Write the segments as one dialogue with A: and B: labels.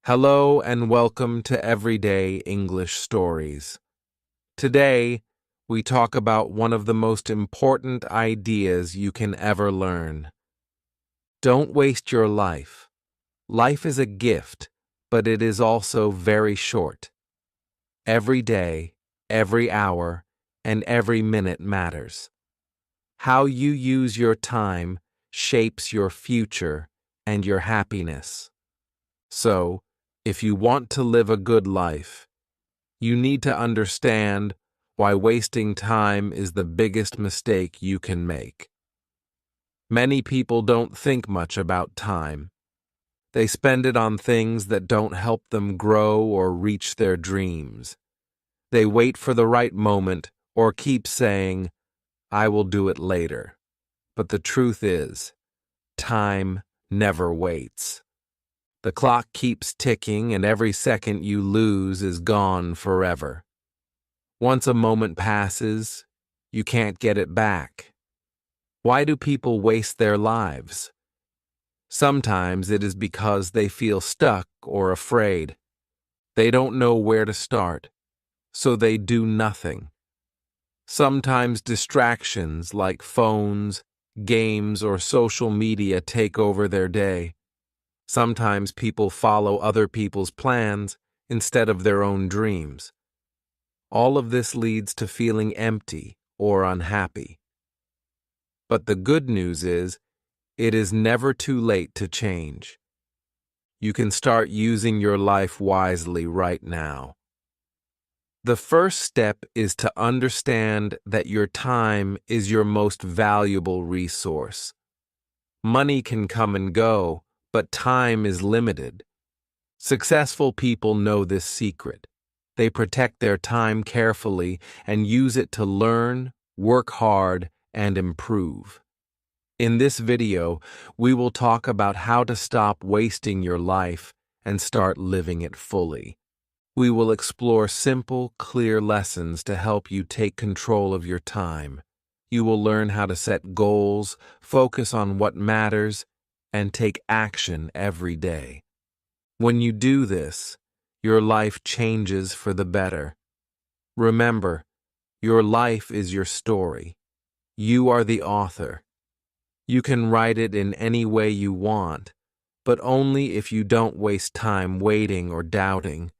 A: Hello and welcome to Everyday English Stories. Today, we talk about one of the most important ideas you can ever learn. Don't waste your life. Life is a gift, but it is also very short. Every day, every hour, and every minute matters. How you use your time shapes your future and your happiness. So, if you want to live a good life, you need to understand why wasting time is the biggest mistake you can make. Many people don't think much about time. They spend it on things that don't help them grow or reach their dreams. They wait for the right moment or keep saying, "I will do it later." But the truth is, time never waits. The clock keeps ticking, and every second you lose is gone forever. Once a moment passes, you can't get it back. Why do people waste their lives? Sometimes it is because they feel stuck or afraid. They don't know where to start, so they do nothing. Sometimes distractions like phones, games, or social media take over their day. Sometimes people follow other people's plans instead of their own dreams. All of this leads to feeling empty or unhappy. But the good news is, it is never too late to change. You can start using your life wisely right now. The first step is to understand that your time is your most valuable resource. Money can come and go, but time is limited. Successful people know this secret. They protect their time carefully and use it to learn, work hard, and improve. In this video, we will talk about how to stop wasting your life and start living it fully. We will explore simple, clear lessons to help you take control of your time. You will learn how to set goals, focus on what matters, and take action every day. When you do this, your life changes for the better. Remember, your life is your story. You are the author. You can write it in any way you want, but only if you don't waste time waiting or doubting.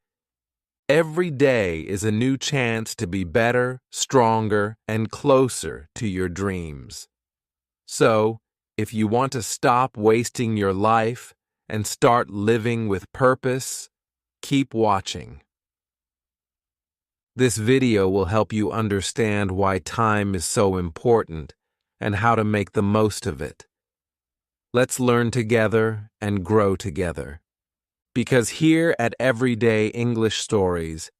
A: Every day is a new chance to be better, stronger, and closer to your dreams. So, if you want to stop wasting your life and start living with purpose, keep watching. This video will help you understand why time is so important and how to make the most of it. Let's learn together and grow together. Because here at Everyday English Stories,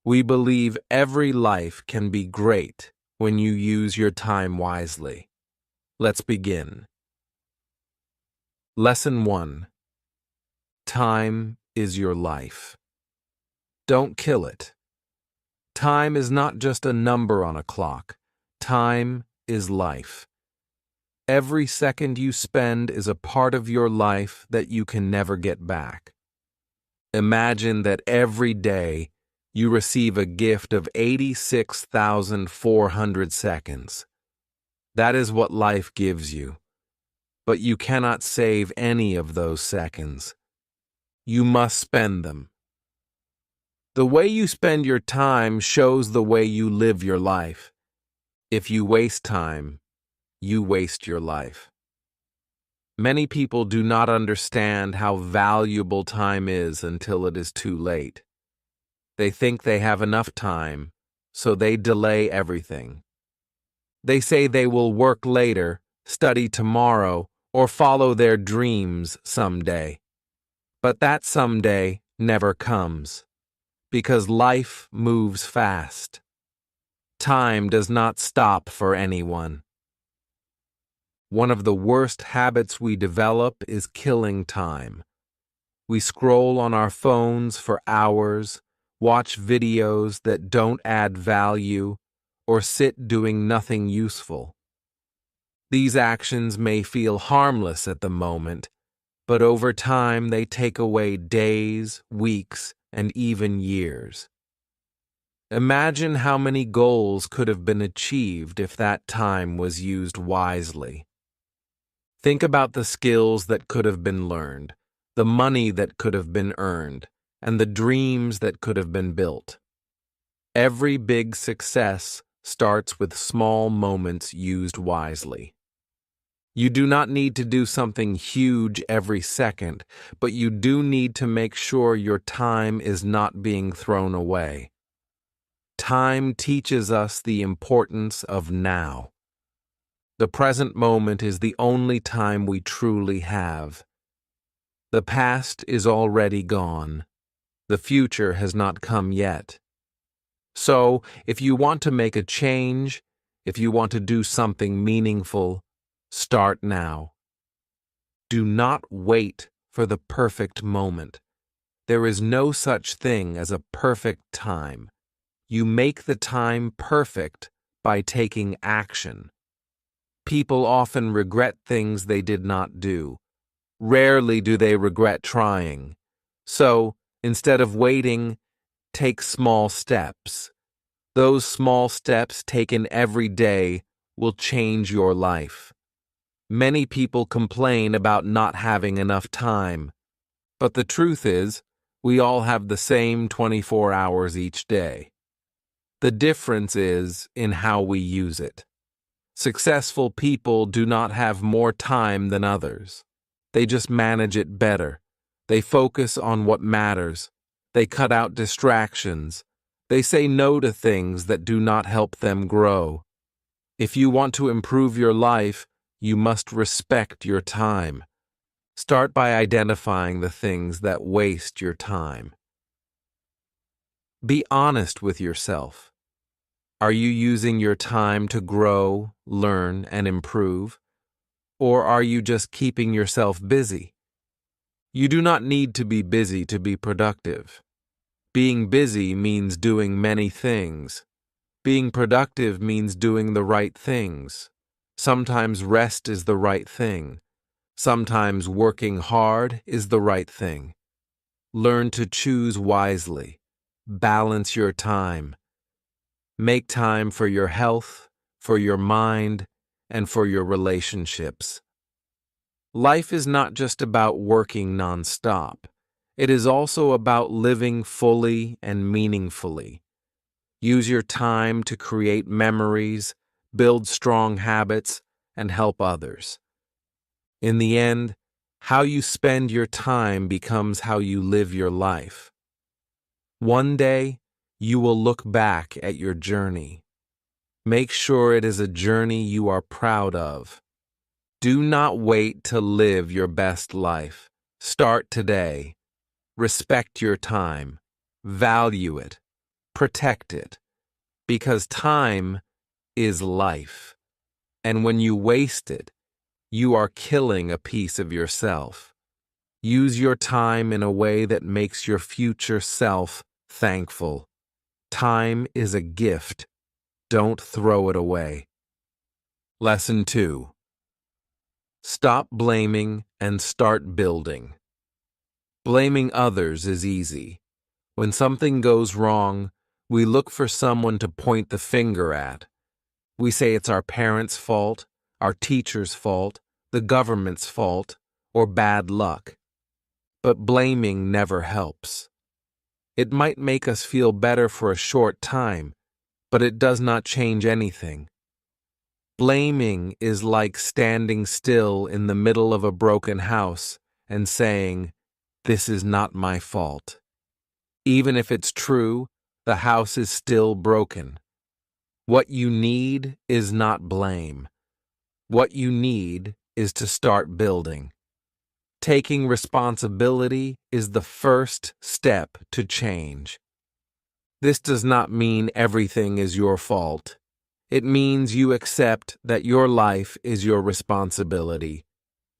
A: we believe every life can be great when you use your time wisely. Let's begin. Lesson 1. Time is your life. Don't kill it. Time is not just a number on a clock. Time is life. Every second you spend is a part of your life that you can never get back. Imagine that every day you receive a gift of 86,400 seconds. That is what life gives you. But you cannot save any of those seconds. You must spend them. The way you spend your time shows the way you live your life. If you waste time, you waste your life. Many people do not understand how valuable time is until it is too late. They think they have enough time, so they delay everything. They say they will work later, study tomorrow, or follow their dreams someday. But that someday never comes, because life moves fast. Time does not stop for anyone. One of the worst habits we develop is killing time. We scroll on our phones for hours, watch videos that don't add value, or sit doing nothing useful. These actions may feel harmless at the moment, but over time they take away days, weeks, and even years. Imagine how many goals could have been achieved if that time was used wisely. Think about the skills that could have been learned, the money that could have been earned, and the dreams that could have been built. Every big success starts with small moments used wisely. You do not need to do something huge every second, but you do need to make sure your time is not being thrown away. Time teaches us the importance of now. The present moment is the only time we truly have. The past is already gone. The future has not come yet. So, if you want to make a change, if you want to do something meaningful, start now. Do not wait for the perfect moment. There is no such thing as a perfect time. You make the time perfect by taking action. People often regret things they did not do. Rarely do they regret trying. So, instead of waiting, take small steps. Those small steps taken every day will change your life. Many people complain about not having enough time. But the truth is, we all have the same 24 hours each day. The difference is in how we use it. Successful people do not have more time than others. They just manage it better. They focus on what matters. They cut out distractions. They say no to things that do not help them grow. If you want to improve your life, you must respect your time. Start by identifying the things that waste your time. Be honest with yourself. Are you using your time to grow, learn, and improve? Or are you just keeping yourself busy? You do not need to be busy to be productive. Being busy means doing many things. Being productive means doing the right things. Sometimes rest is the right thing. Sometimes working hard is the right thing. Learn to choose wisely. Balance your time. Make time for your health, for your mind, and for your relationships. Life is not just about working nonstop. It is also about living fully and meaningfully. Use your time to create memories, build strong habits, and help others. In the end, how you spend your time becomes how you live your life. One day, you will look back at your journey. Make sure it is a journey you are proud of. Do not wait to live your best life. Start today. Respect your time. Value it. Protect it. Because time is life. And when you waste it, you are killing a piece of yourself. Use your time in a way that makes your future self thankful. Time is a gift. Don't throw it away. Lesson 2. Stop blaming and start building. Blaming others is easy. When something goes wrong, we look for someone to point the finger at. We say it's our parents' fault, our teacher's fault, the government's fault, or bad luck. But blaming never helps. It might make us feel better for a short time, but it does not change anything. Blaming is like standing still in the middle of a broken house and saying, "This is not my fault." Even if it's true, the house is still broken. What you need is not blame. What you need is to start building. Taking responsibility is the first step to change. This does not mean everything is your fault. It means you accept that your life is your responsibility.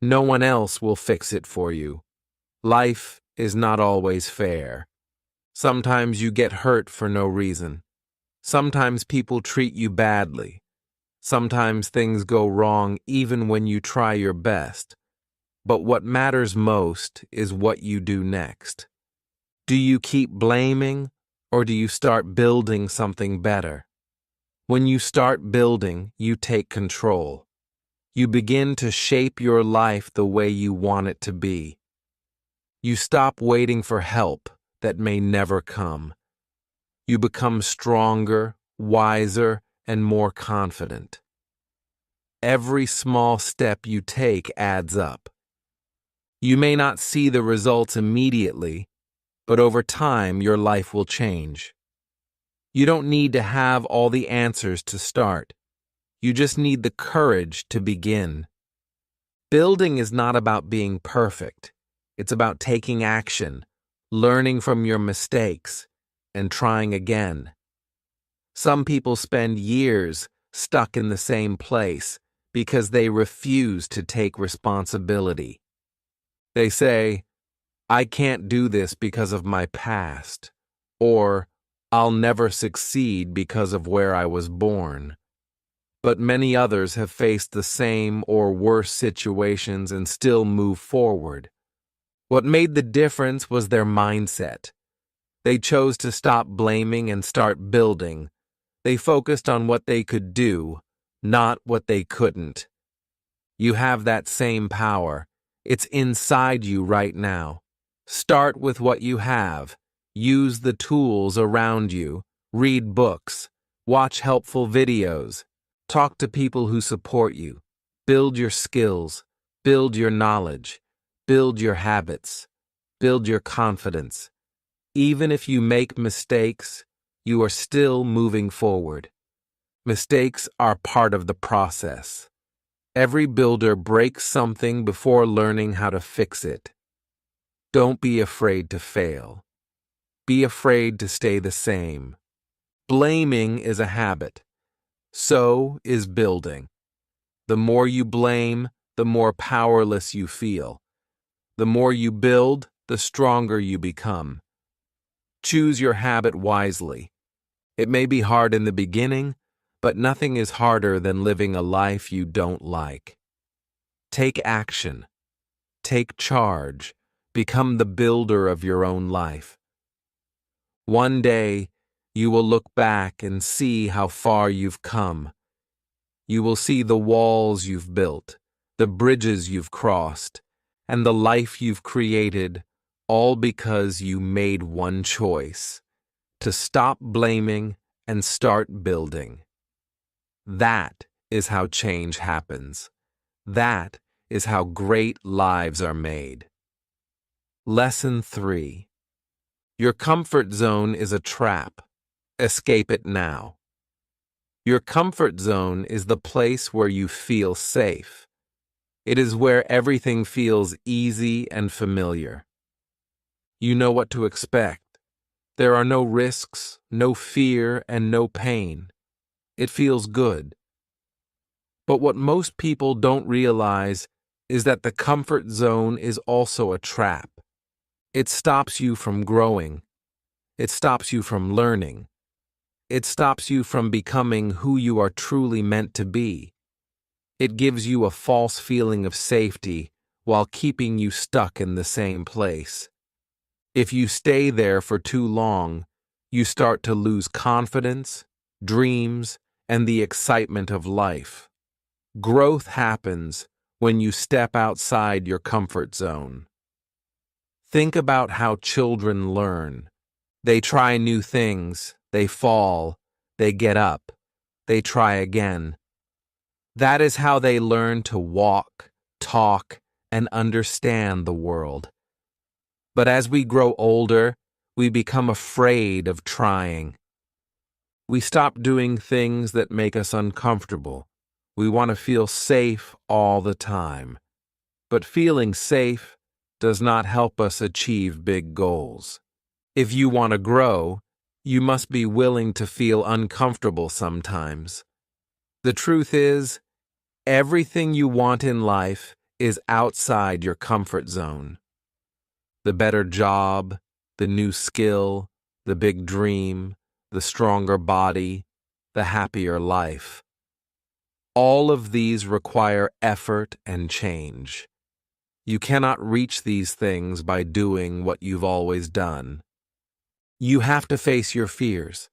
A: No one else will fix it for you. Life is not always fair. Sometimes you get hurt for no reason. Sometimes people treat you badly. Sometimes things go wrong even when you try your best. But what matters most is what you do next. Do you keep blaming, or do you start building something better? When you start building, you take control. You begin to shape your life the way you want it to be. You stop waiting for help that may never come. You become stronger, wiser, and more confident. Every small step you take adds up. You may not see the results immediately, but over time your life will change. You don't need to have all the answers to start. You just need the courage to begin. Building is not about being perfect. It's about taking action, learning from your mistakes, and trying again. Some people spend years stuck in the same place because they refuse to take responsibility. They say, "I can't do this because of my past," or "I'll never succeed because of where I was born." But many others have faced the same or worse situations and still move forward. What made the difference was their mindset. They chose to stop blaming and start building. They focused on what they could do, not what they couldn't. You have that same power. It's inside you right now. Start with what you have. Use the tools around you. Read books. Watch helpful videos. Talk to people who support you. Build your skills. Build your knowledge. Build your habits. Build your confidence. Even if you make mistakes, you are still moving forward. Mistakes are part of the process. Every builder breaks something before learning how to fix it. Don't be afraid to fail. Be afraid to stay the same. Blaming is a habit. So is building. The more you blame, the more powerless you feel. The more you build, the stronger you become. Choose your habit wisely. It may be hard in the beginning, but nothing is harder than living a life you don't like. Take action. Take charge. Become the builder of your own life. One day, you will look back and see how far you've come. You will see the walls you've built, the bridges you've crossed, and the life you've created, all because you made one choice: to stop blaming and start building. That is how change happens. That is how great lives are made. Lesson 3. Your comfort zone is a trap. Escape it now. Your comfort zone is the place where you feel safe. It is where everything feels easy and familiar. You know what to expect. There are no risks, no fear, and no pain. It feels good. But what most people don't realize is that the comfort zone is also a trap. It stops you from growing. It stops you from learning. It stops you from becoming who you are truly meant to be. It gives you a false feeling of safety while keeping you stuck in the same place. If you stay there for too long, you start to lose confidence, dreams, and the excitement of life. Growth happens when you step outside your comfort zone. Think about how children learn. They try new things, they fall, they get up, they try again. That is how they learn to walk, talk, and understand the world. But as we grow older, we become afraid of trying. We stop doing things that make us uncomfortable. We want to feel safe all the time. But feeling safe does not help us achieve big goals. If you want to grow, you must be willing to feel uncomfortable sometimes. The truth is, everything you want in life is outside your comfort zone. The better job, the new skill, the big dream, the stronger body, the happier life. All of these require effort and change. You cannot reach these things by doing what you've always done. You have to face your fears.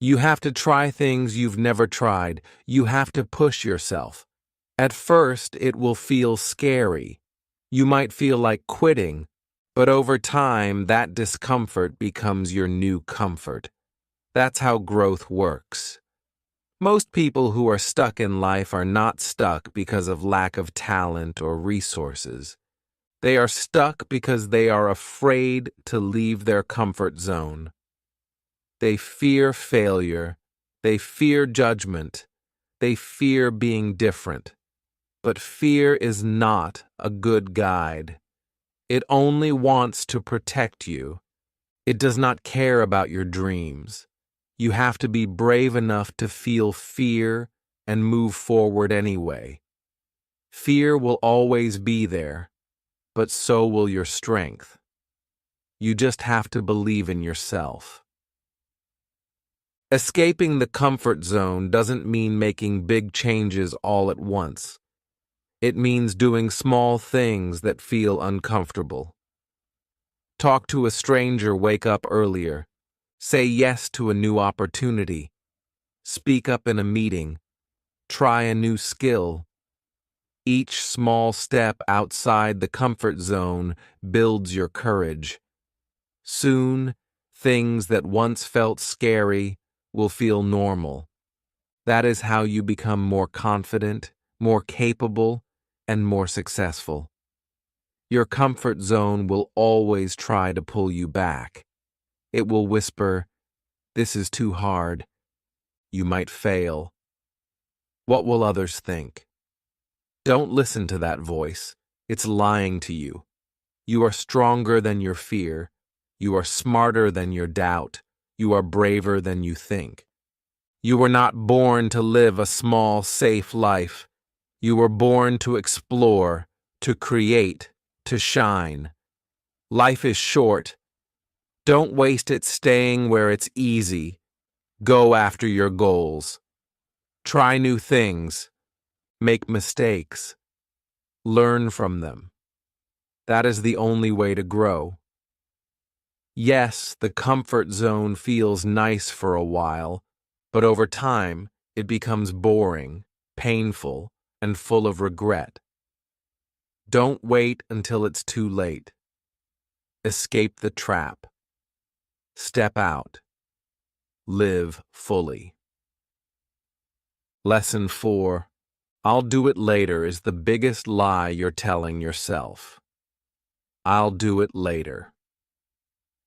A: You have to try things you've never tried. You have to push yourself. At first, it will feel scary. You might feel like quitting, but over time, that discomfort becomes your new comfort. That's how growth works. Most people who are stuck in life are not stuck because of lack of talent or resources. They are stuck because they are afraid to leave their comfort zone. They fear failure. They fear judgment. They fear being different. But fear is not a good guide. It only wants to protect you. It does not care about your dreams. You have to be brave enough to feel fear and move forward anyway. Fear will always be there, but so will your strength. You just have to believe in yourself. Escaping the comfort zone doesn't mean making big changes all at once. It means doing small things that feel uncomfortable. Talk to a stranger, wake up earlier. Say yes to a new opportunity. Speak up in a meeting. Try a new skill. Each small step outside the comfort zone builds your courage. Soon, things that once felt scary will feel normal. That is how you become more confident, more capable, and more successful. Your comfort zone will always try to pull you back. It will whisper, "This is too hard. You might fail. What will others think?" Don't listen to that voice. It's lying to you. You are stronger than your fear. You are smarter than your doubt. You are braver than you think. You were not born to live a small, safe life. You were born to explore, to create, to shine. Life is short. Don't waste it staying where it's easy. Go after your goals. Try new things. Make mistakes. Learn from them. That is the only way to grow. Yes, the comfort zone feels nice for a while, but over time, it becomes boring, painful, and full of regret. Don't wait until it's too late. Escape the trap. Step out. Live fully. Lesson 4. I'll do it later is the biggest lie you're telling yourself. I'll do it later.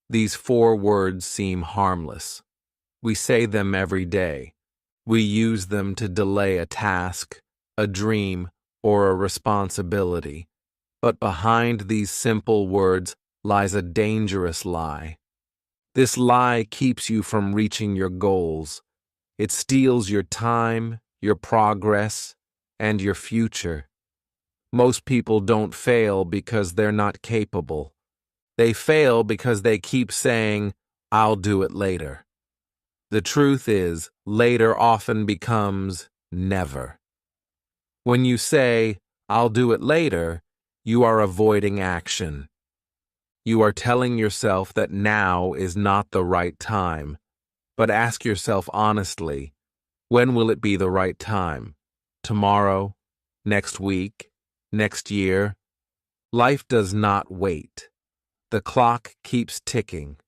A: These 4 words seem harmless. We say them every day. We use them to delay a task, a dream, or a responsibility. But behind these simple words lies a dangerous lie. This lie keeps you from reaching your goals. It steals your time, your progress, and your future. Most people don't fail because they're not capable. They fail because they keep saying, "I'll do it later." The truth is, later often becomes never. When you say, "I'll do it later," you are avoiding action. You are telling yourself that now is not the right time. But ask yourself honestly, when will it be the right time? Tomorrow? Next week? Next year? Life does not wait. The clock keeps ticking.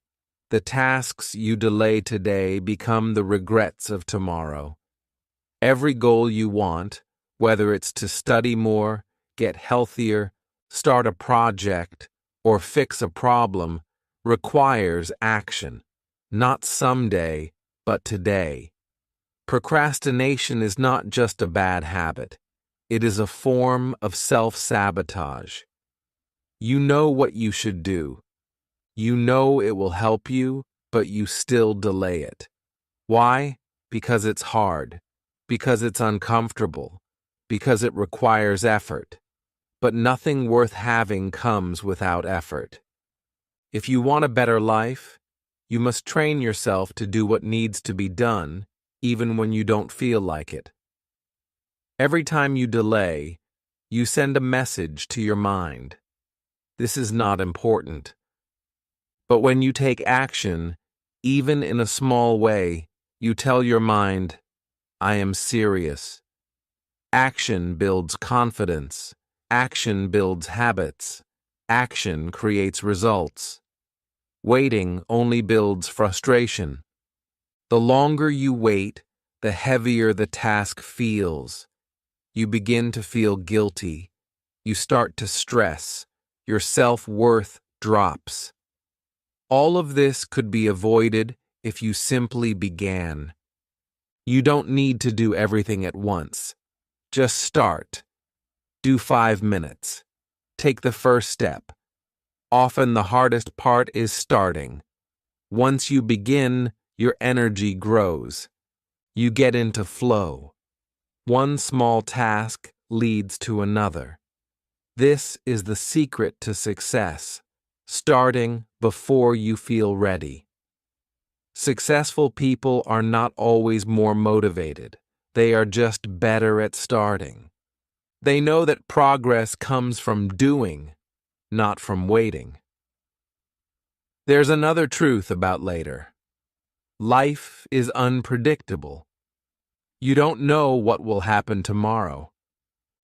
A: The tasks you delay today become the regrets of tomorrow. Every goal you want, whether it's to study more, get healthier, start a project, or fix a problem, requires action. Not someday, but today. Procrastination is not just a bad habit. It is a form of self-sabotage. You know what you should do. You know it will help you, but you still delay it. Why? Because it's hard. Because it's uncomfortable. Because it requires effort. But nothing worth having comes without effort. If you want a better life, you must train yourself to do what needs to be done, even when you don't feel like it. Every time you delay, you send a message to your mind. This is not important. But when you take action, even in a small way, you tell your mind, I am serious. Action builds confidence. Action builds habits. Action creates results. Waiting only builds frustration. The longer you wait, the heavier the task feels. You begin to feel guilty. You start to stress. Your self-worth drops. All of this could be avoided if you simply began. You don't need to do everything at once. Just start. Do 5 minutes. Take the first step. Often the hardest part is starting. Once you begin, your energy grows. You get into flow. One small task leads to another. This is the secret to success, starting before you feel ready. Successful people are not always more motivated. They are just better at starting. They know that progress comes from doing, not from waiting. There's another truth about later. Life is unpredictable. You don't know what will happen tomorrow.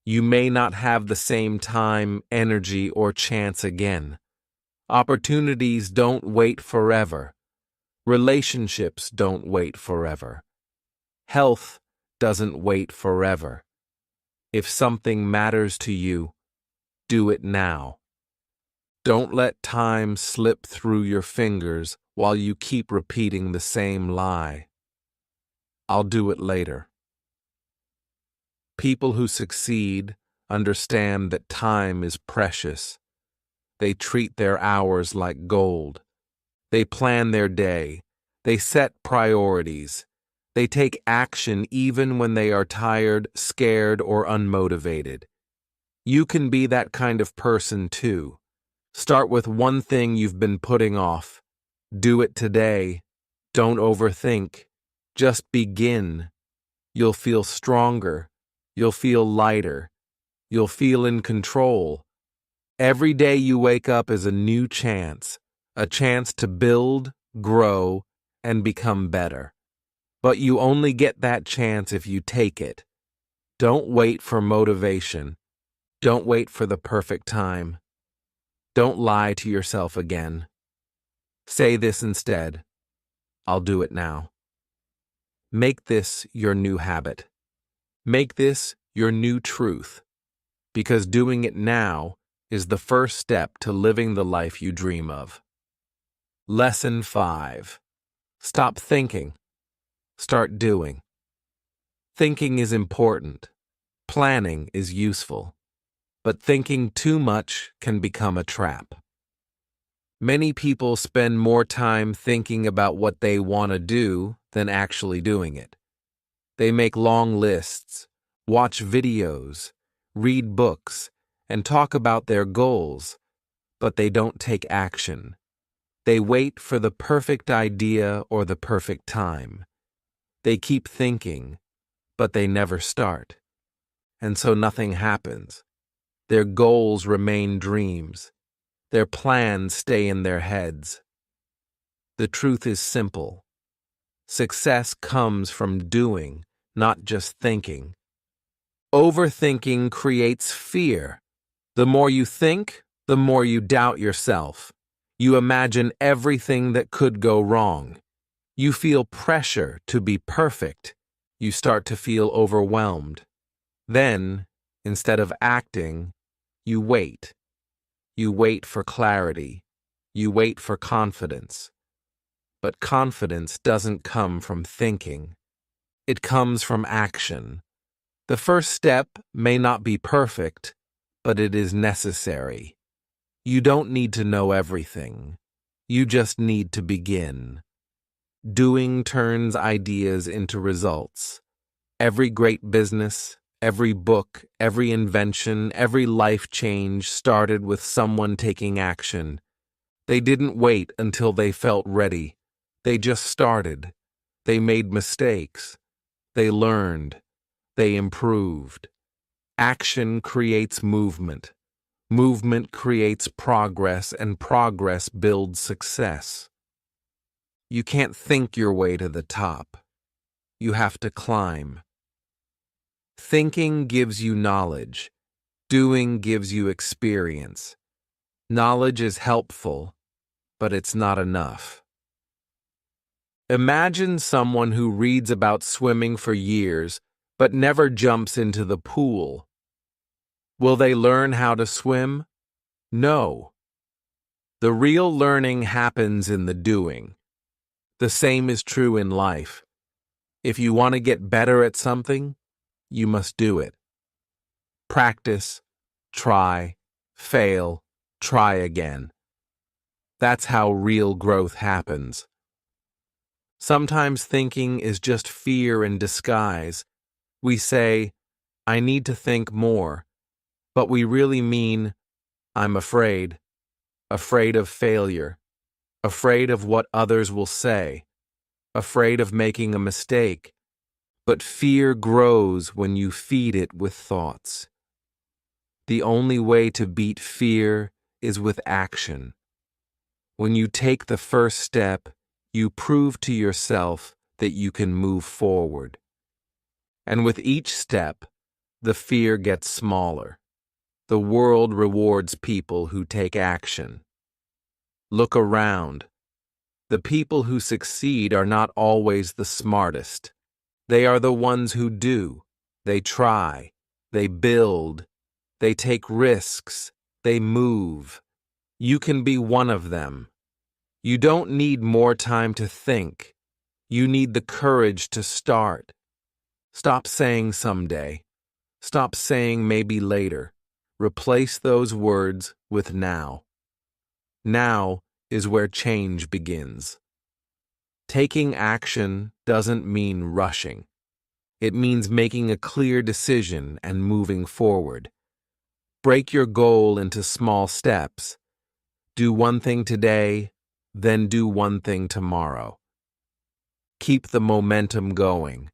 A: You may not have the same time, energy, or chance again. Opportunities don't wait forever. Relationships don't wait forever. Health doesn't wait forever. If something matters to you, do it now. Don't let time slip through your fingers while you keep repeating the same lie. I'll do it later. People who succeed understand that time is precious. They treat their hours like gold. They plan their day. They set priorities. They take action even when they are tired, scared, or unmotivated. You can be that kind of person too. Start with one thing you've been putting off. Do it today. Don't overthink. Just begin. You'll feel stronger. You'll feel lighter. You'll feel in control. Every day you wake up is a new chance, a chance to build, grow, and become better. But you only get that chance if you take it. Don't wait for motivation. Don't wait for the perfect time. Don't lie to yourself again. Say this instead. I'll do it now. Make this your new habit. Make this your new truth. Because doing it now is the first step to living the life you dream of. Lesson 5. Stop thinking. Start doing. Thinking is important. Planning is useful. But thinking too much can become a trap. Many people spend more time thinking about what they want to do than actually doing it. They make long lists, watch videos, read books, and talk about their goals, but they don't take action. They wait for the perfect idea or the perfect time. They keep thinking, but they never start. And so nothing happens. Their goals remain dreams. Their plans stay in their heads. The truth is simple. Success comes from doing, not just thinking. Overthinking creates fear. The more you think, the more you doubt yourself. You imagine everything that could go wrong. You feel pressure to be perfect. You start to feel overwhelmed. Then, instead of acting, you wait. You wait for clarity. You wait for confidence. But confidence doesn't come from thinking. It comes from action. The first step may not be perfect, but it is necessary. You don't need to know everything. You just need to begin. Doing turns ideas into results. Every great business, every book, every invention, every life change started with someone taking action. They didn't wait until they felt ready. They just started. They made mistakes. They learned. They improved. Action creates movement. Movement creates progress, and progress builds success. You can't think your way to the top. You have to climb. Thinking gives you knowledge. Doing gives you experience. Knowledge is helpful, but it's not enough. Imagine someone who reads about swimming for years, but never jumps into the pool. Will they learn how to swim? No. The real learning happens in the doing. The same is true in life. If you want to get better at something, you must do it. Practice, try, fail, try again. That's how real growth happens. Sometimes thinking is just fear in disguise. We say, I need to think more, but we really mean, I'm afraid. Afraid of failure. Afraid of what others will say. Afraid of making a mistake. But fear grows when you feed it with thoughts. The only way to beat fear is with action. When you take the first step, you prove to yourself that you can move forward. And with each step, the fear gets smaller. The world rewards people who take action. Look around. The people who succeed are not always the smartest. They are the ones who do. They try. They build. They take risks. They move. You can be one of them. You don't need more time to think. You need the courage to start. Stop saying someday. Stop saying maybe later. Replace those words with now. Now is where change begins. Taking action doesn't mean rushing. It means making a clear decision and moving forward. Break your goal into small steps. Do one thing today, then do one thing tomorrow. Keep the momentum going.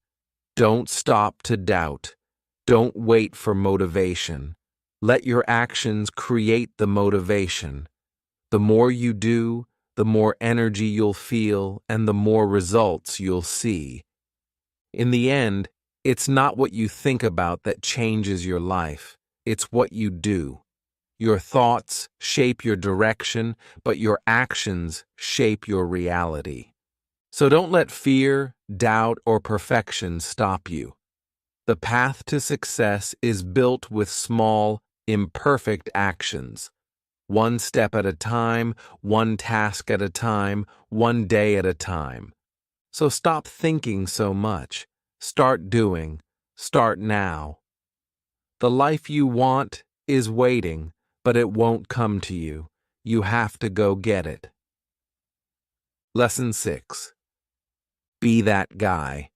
A: Don't stop to doubt. Don't wait for motivation. Let your actions create the motivation. The more you do, the more energy you'll feel and the more results you'll see. In the end, it's not what you think about that changes your life. It's what you do. Your thoughts shape your direction, but your actions shape your reality. So don't let fear, doubt, or perfection stop you. The path to success is built with small, imperfect actions. One step at a time, one task at a time, one day at a time. So stop thinking so much. Start doing. Start now. The life you want is waiting, but it won't come to you. You have to go get it. Lesson 6. Be that guy.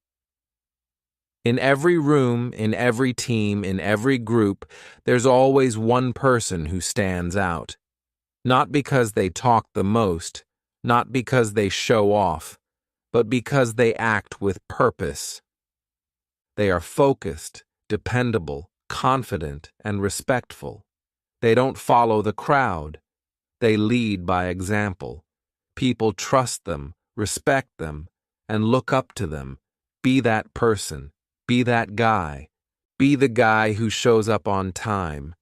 A: In every room, in every team, in every group, there's always one person who stands out. Not because they talk the most, not because they show off, but because they act with purpose. They are focused, dependable, confident, and respectful. They don't follow the crowd. They lead by example. People trust them, respect them, and look up to them. Be that person. Be that guy. Be the guy who shows up on time.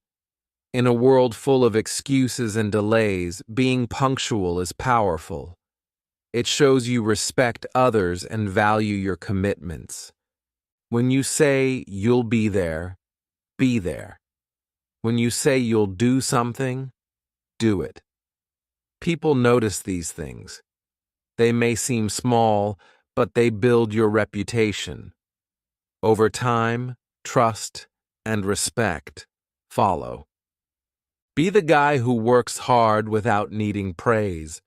A: In a world full of excuses and delays, being punctual is powerful. It shows you respect others and value your commitments. When you say you'll be there, be there. When you say you'll do something, do it. People notice these things. They may seem small, but they build your reputation. Over time, trust and respect follow. Be the guy who works hard without needing praise.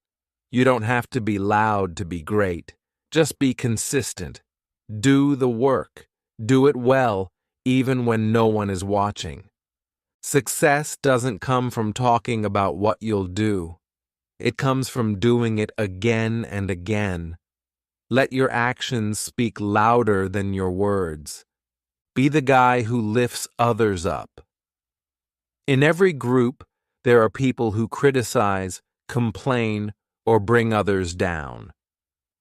A: You don't have to be loud to be great. Just be consistent. Do the work. Do it well, even when no one is watching. Success doesn't come from talking about what you'll do. It comes from doing it again and again. Let your actions speak louder than your words. Be the guy who lifts others up. In every group, There are people who criticize, complain, or bring others down.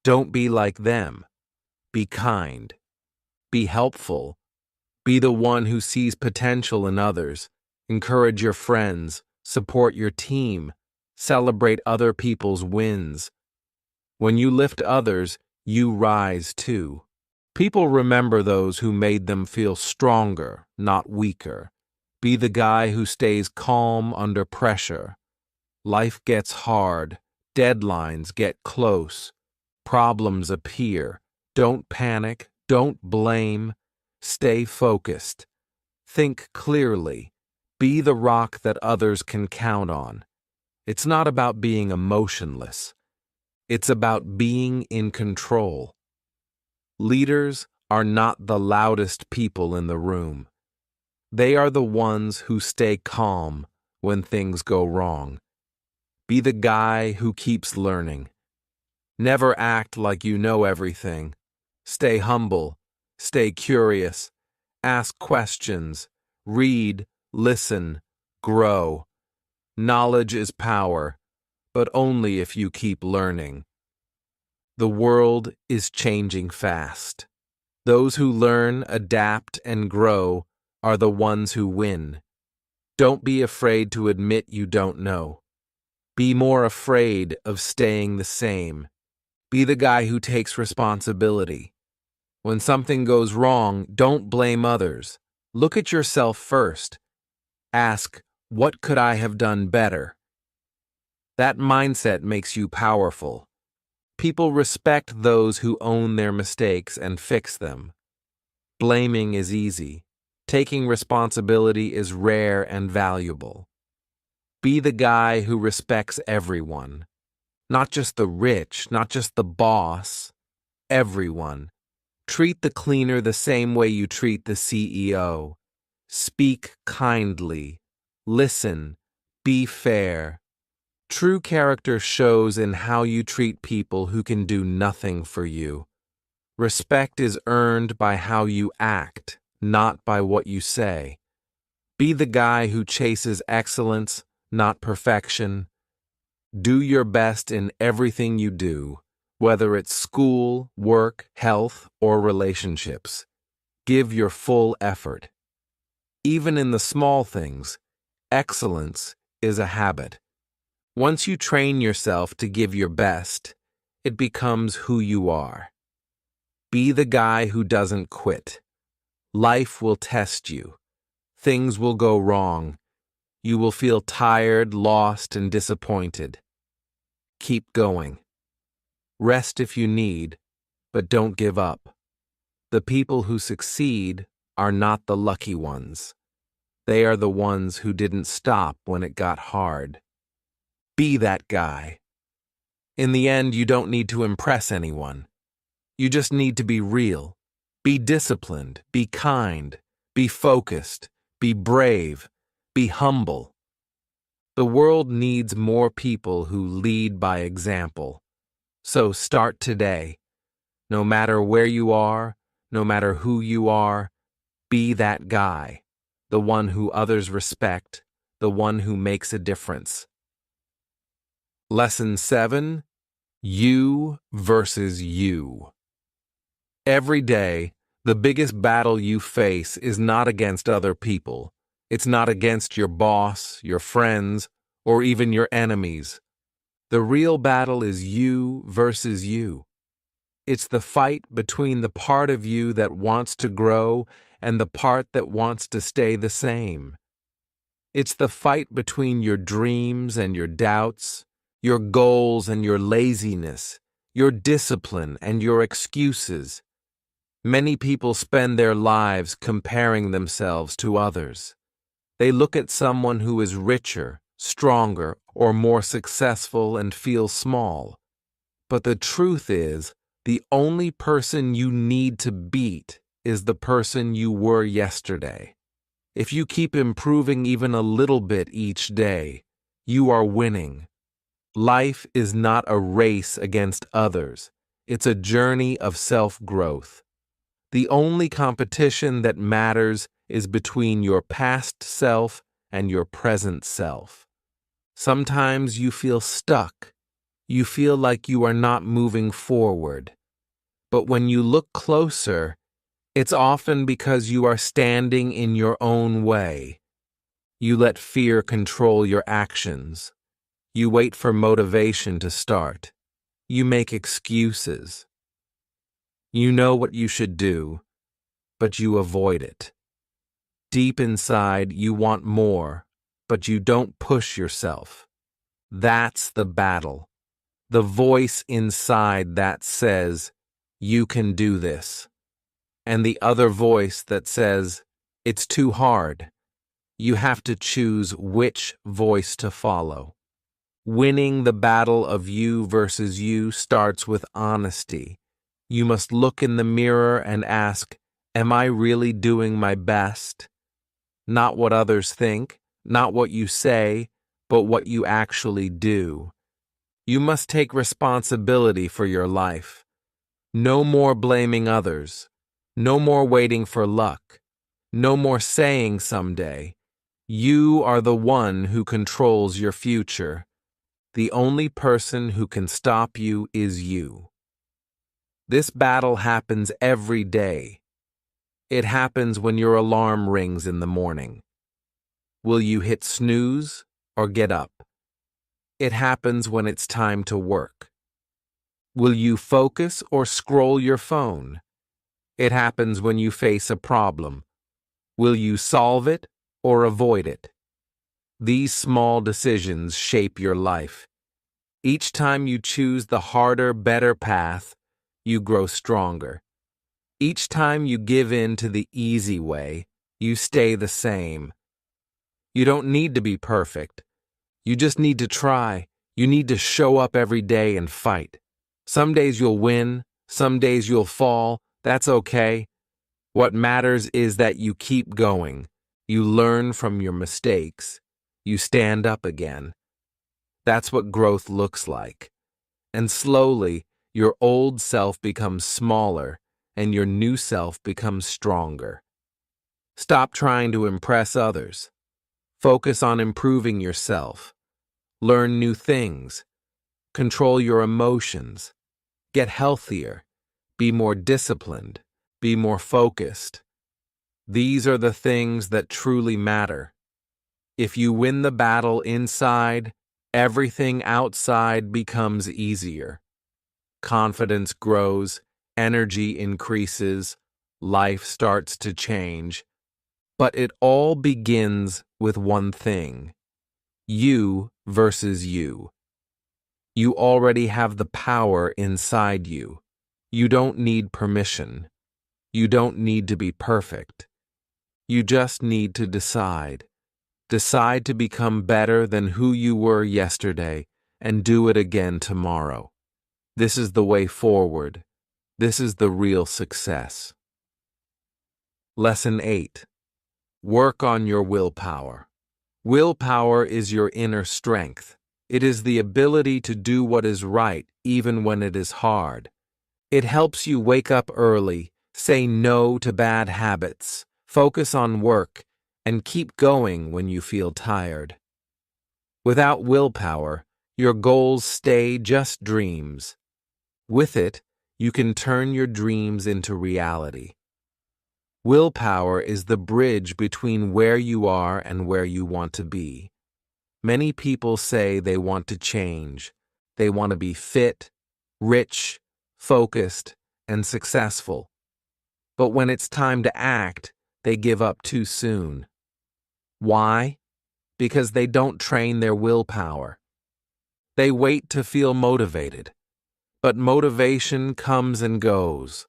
A: Don't be like them. Be kind. Be helpful. Be the one who sees potential in others. Encourage your friends. Support your team. Celebrate other people's wins. When you lift others, you rise too. People remember those who made them feel stronger, not weaker. Be the guy who stays calm under pressure. Life gets hard. Deadlines get close. Problems appear. Don't panic. Don't blame. Stay focused. Think clearly. Be the rock that others can count on. It's not about being emotionless. It's about being in control. Leaders are not the loudest people in the room. They are the ones who stay calm when things go wrong. Be the guy who keeps learning. Never act like you know everything. Stay humble. Stay curious. Ask questions. Read, listen, grow. Knowledge is power, but only if you keep learning. The world is changing fast. Those who learn, adapt, and grow are the ones who win. Don't be afraid to admit you don't know. Be more afraid of staying the same. Be the guy who takes responsibility. When something goes wrong, don't blame others. Look at yourself first. Ask, what could I have done better? That mindset makes you powerful. People respect those who own their mistakes and fix them. Blaming is easy. Taking responsibility is rare and valuable. Be the guy who respects everyone. Not just the rich, not just the boss. Everyone. Treat the cleaner the same way you treat the CEO. Speak kindly. Listen. Be fair. True character shows in how you treat people who can do nothing for you. Respect is earned by how you act, not by what you say. Be the guy who chases excellence, not perfection. Do your best in everything you do, whether it's school, work, health, or relationships. Give your full effort. Even in the small things, excellence is a habit. Once you train yourself to give your best, it becomes who you are. Be the guy who doesn't quit. Life will test you. Things will go wrong. You will feel tired, lost, and disappointed. Keep going. Rest if you need, but don't give up. The people who succeed are not the lucky ones. They are the ones who didn't stop when it got hard. Be that guy. In the end, you don't need to impress anyone. You just need to be real. Be disciplined. Be kind. Be focused. Be brave. Be humble. The world needs more people who lead by example. So start today. No matter where you are, no matter who you are, be that guy. The one who others respect. The one who makes a difference. Lesson 7. You versus you. Every day, the biggest battle you face is not against other people. It's not against your boss, your friends, or even your enemies. The real battle is you versus you. It's the fight between the part of you that wants to grow and the part that wants to stay the same. It's the fight between your dreams and your doubts, your goals and your laziness, your discipline and your excuses. Many people spend their lives comparing themselves to others. They look at someone who is richer, stronger, or more successful and feel small. But the truth is, the only person you need to beat is the person you were yesterday. If you keep improving even a little bit each day, you are winning. Life is not a race against others. It's a journey of self-growth. The only competition that matters is between your past self and your present self. Sometimes you feel stuck. You feel like you are not moving forward. But when you look closer, it's often because you are standing in your own way. You let fear control your actions. You wait for motivation to start. You make excuses. You know what you should do, but you avoid it. Deep inside, you want more, but you don't push yourself. That's the battle. The voice inside that says, "You can do this." And the other voice that says, "It's too hard." You have to choose which voice to follow. Winning the battle of you versus you starts with honesty. You must look in the mirror and ask, "Am I really doing my best?" Not what others think, not what you say, but what you actually do. You must take responsibility for your life. No more blaming others. No more waiting for luck. No more saying someday. You are the one who controls your future. The only person who can stop you is you. This battle happens every day. It happens when your alarm rings in the morning. Will you hit snooze or get up? It happens when it's time to work. Will you focus or scroll your phone? It happens when you face a problem. Will you solve it or avoid it? These small decisions shape your life. Each time you choose the harder, better path, you grow stronger. Each time you give in to the easy way, you stay the same. You don't need to be perfect. You just need to try. You need to show up every day and fight. Some days you'll win, some days you'll fall. That's okay. What matters is that you keep going. You learn from your mistakes. You stand up again. That's what growth looks like. And slowly, your old self becomes smaller and your new self becomes stronger. Stop trying to impress others. Focus on improving yourself. Learn new things. Control your emotions. Get healthier. Be more disciplined. Be more focused. These are the things that truly matter. If you win the battle inside, everything outside becomes easier. Confidence grows, energy increases, life starts to change. But it all begins with one thing: you versus you. You already have the power inside you. You don't need permission. You don't need to be perfect. You just need to decide. Decide to become better than who you were yesterday and do it again tomorrow. This is the way forward. This is the real success. Lesson 8. Work on your willpower. Willpower is your inner strength. It is the ability to do what is right even when it is hard. It helps you wake up early, say no to bad habits, focus on work, and keep going when you feel tired. Without willpower, your goals stay just dreams. With it, you can turn your dreams into reality. Willpower is the bridge between where you are and where you want to be. Many people say they want to change. They want to be fit, rich, focused, and successful. But when it's time to act, they give up too soon. Why? Because they don't train their willpower. They wait to feel motivated. But motivation comes and goes.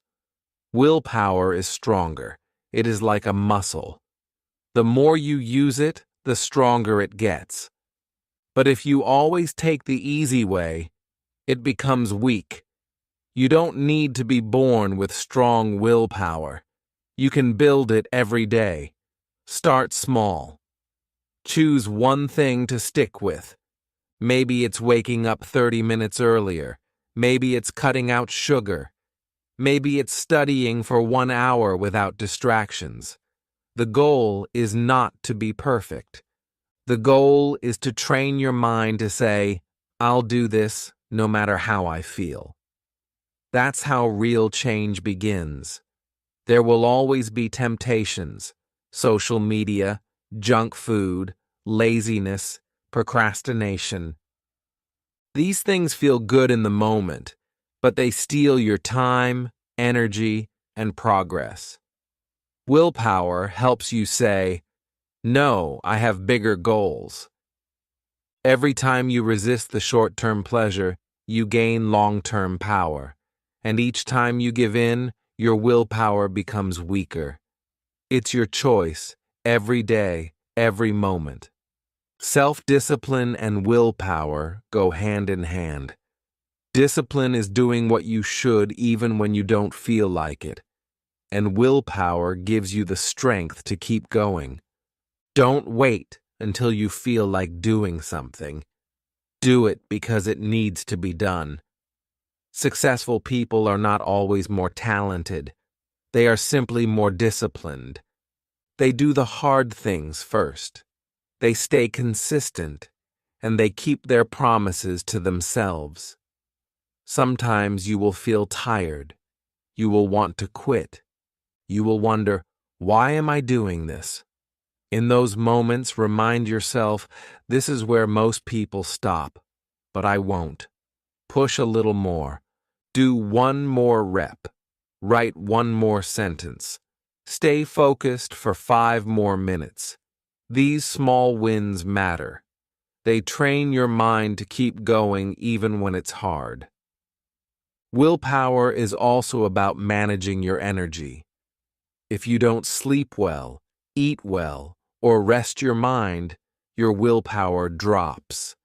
A: Willpower is stronger. It is like a muscle. The more you use it, the stronger it gets. But if you always take the easy way, it becomes weak. You don't need to be born with strong willpower. You can build it every day. Start small. Choose one thing to stick with. Maybe it's waking up 30 minutes earlier. Maybe it's cutting out sugar. Maybe it's studying for 1 hour without distractions. The goal is not to be perfect. The goal is to train your mind to say, I'll do this no matter how I feel. That's how real change begins. There will always be temptations, social media, junk food, laziness, procrastination. These things feel good in the moment, but they steal your time, energy, and progress. Willpower helps you say, no, I have bigger goals. Every time you resist the short-term pleasure, you gain long-term power. And each time you give in, your willpower becomes weaker. It's your choice, every day, every moment. Self-discipline and willpower go hand in hand. Discipline is doing what you should even when you don't feel like it. And willpower gives you the strength to keep going. Don't wait until you feel like doing something. Do it because it needs to be done. Successful people are not always more talented. They are simply more disciplined. They do the hard things first. They stay consistent, and they keep their promises to themselves. Sometimes you will feel tired. You will want to quit. You will wonder, why am I doing this? In those moments, remind yourself, this is where most people stop, but I won't. Push a little more. Do one more rep. Write one more sentence. Stay focused for 5 more minutes. These small wins matter. They train your mind to keep going even when it's hard. Willpower is also about managing your energy. If you don't sleep well, eat well, or rest your mind, your willpower drops.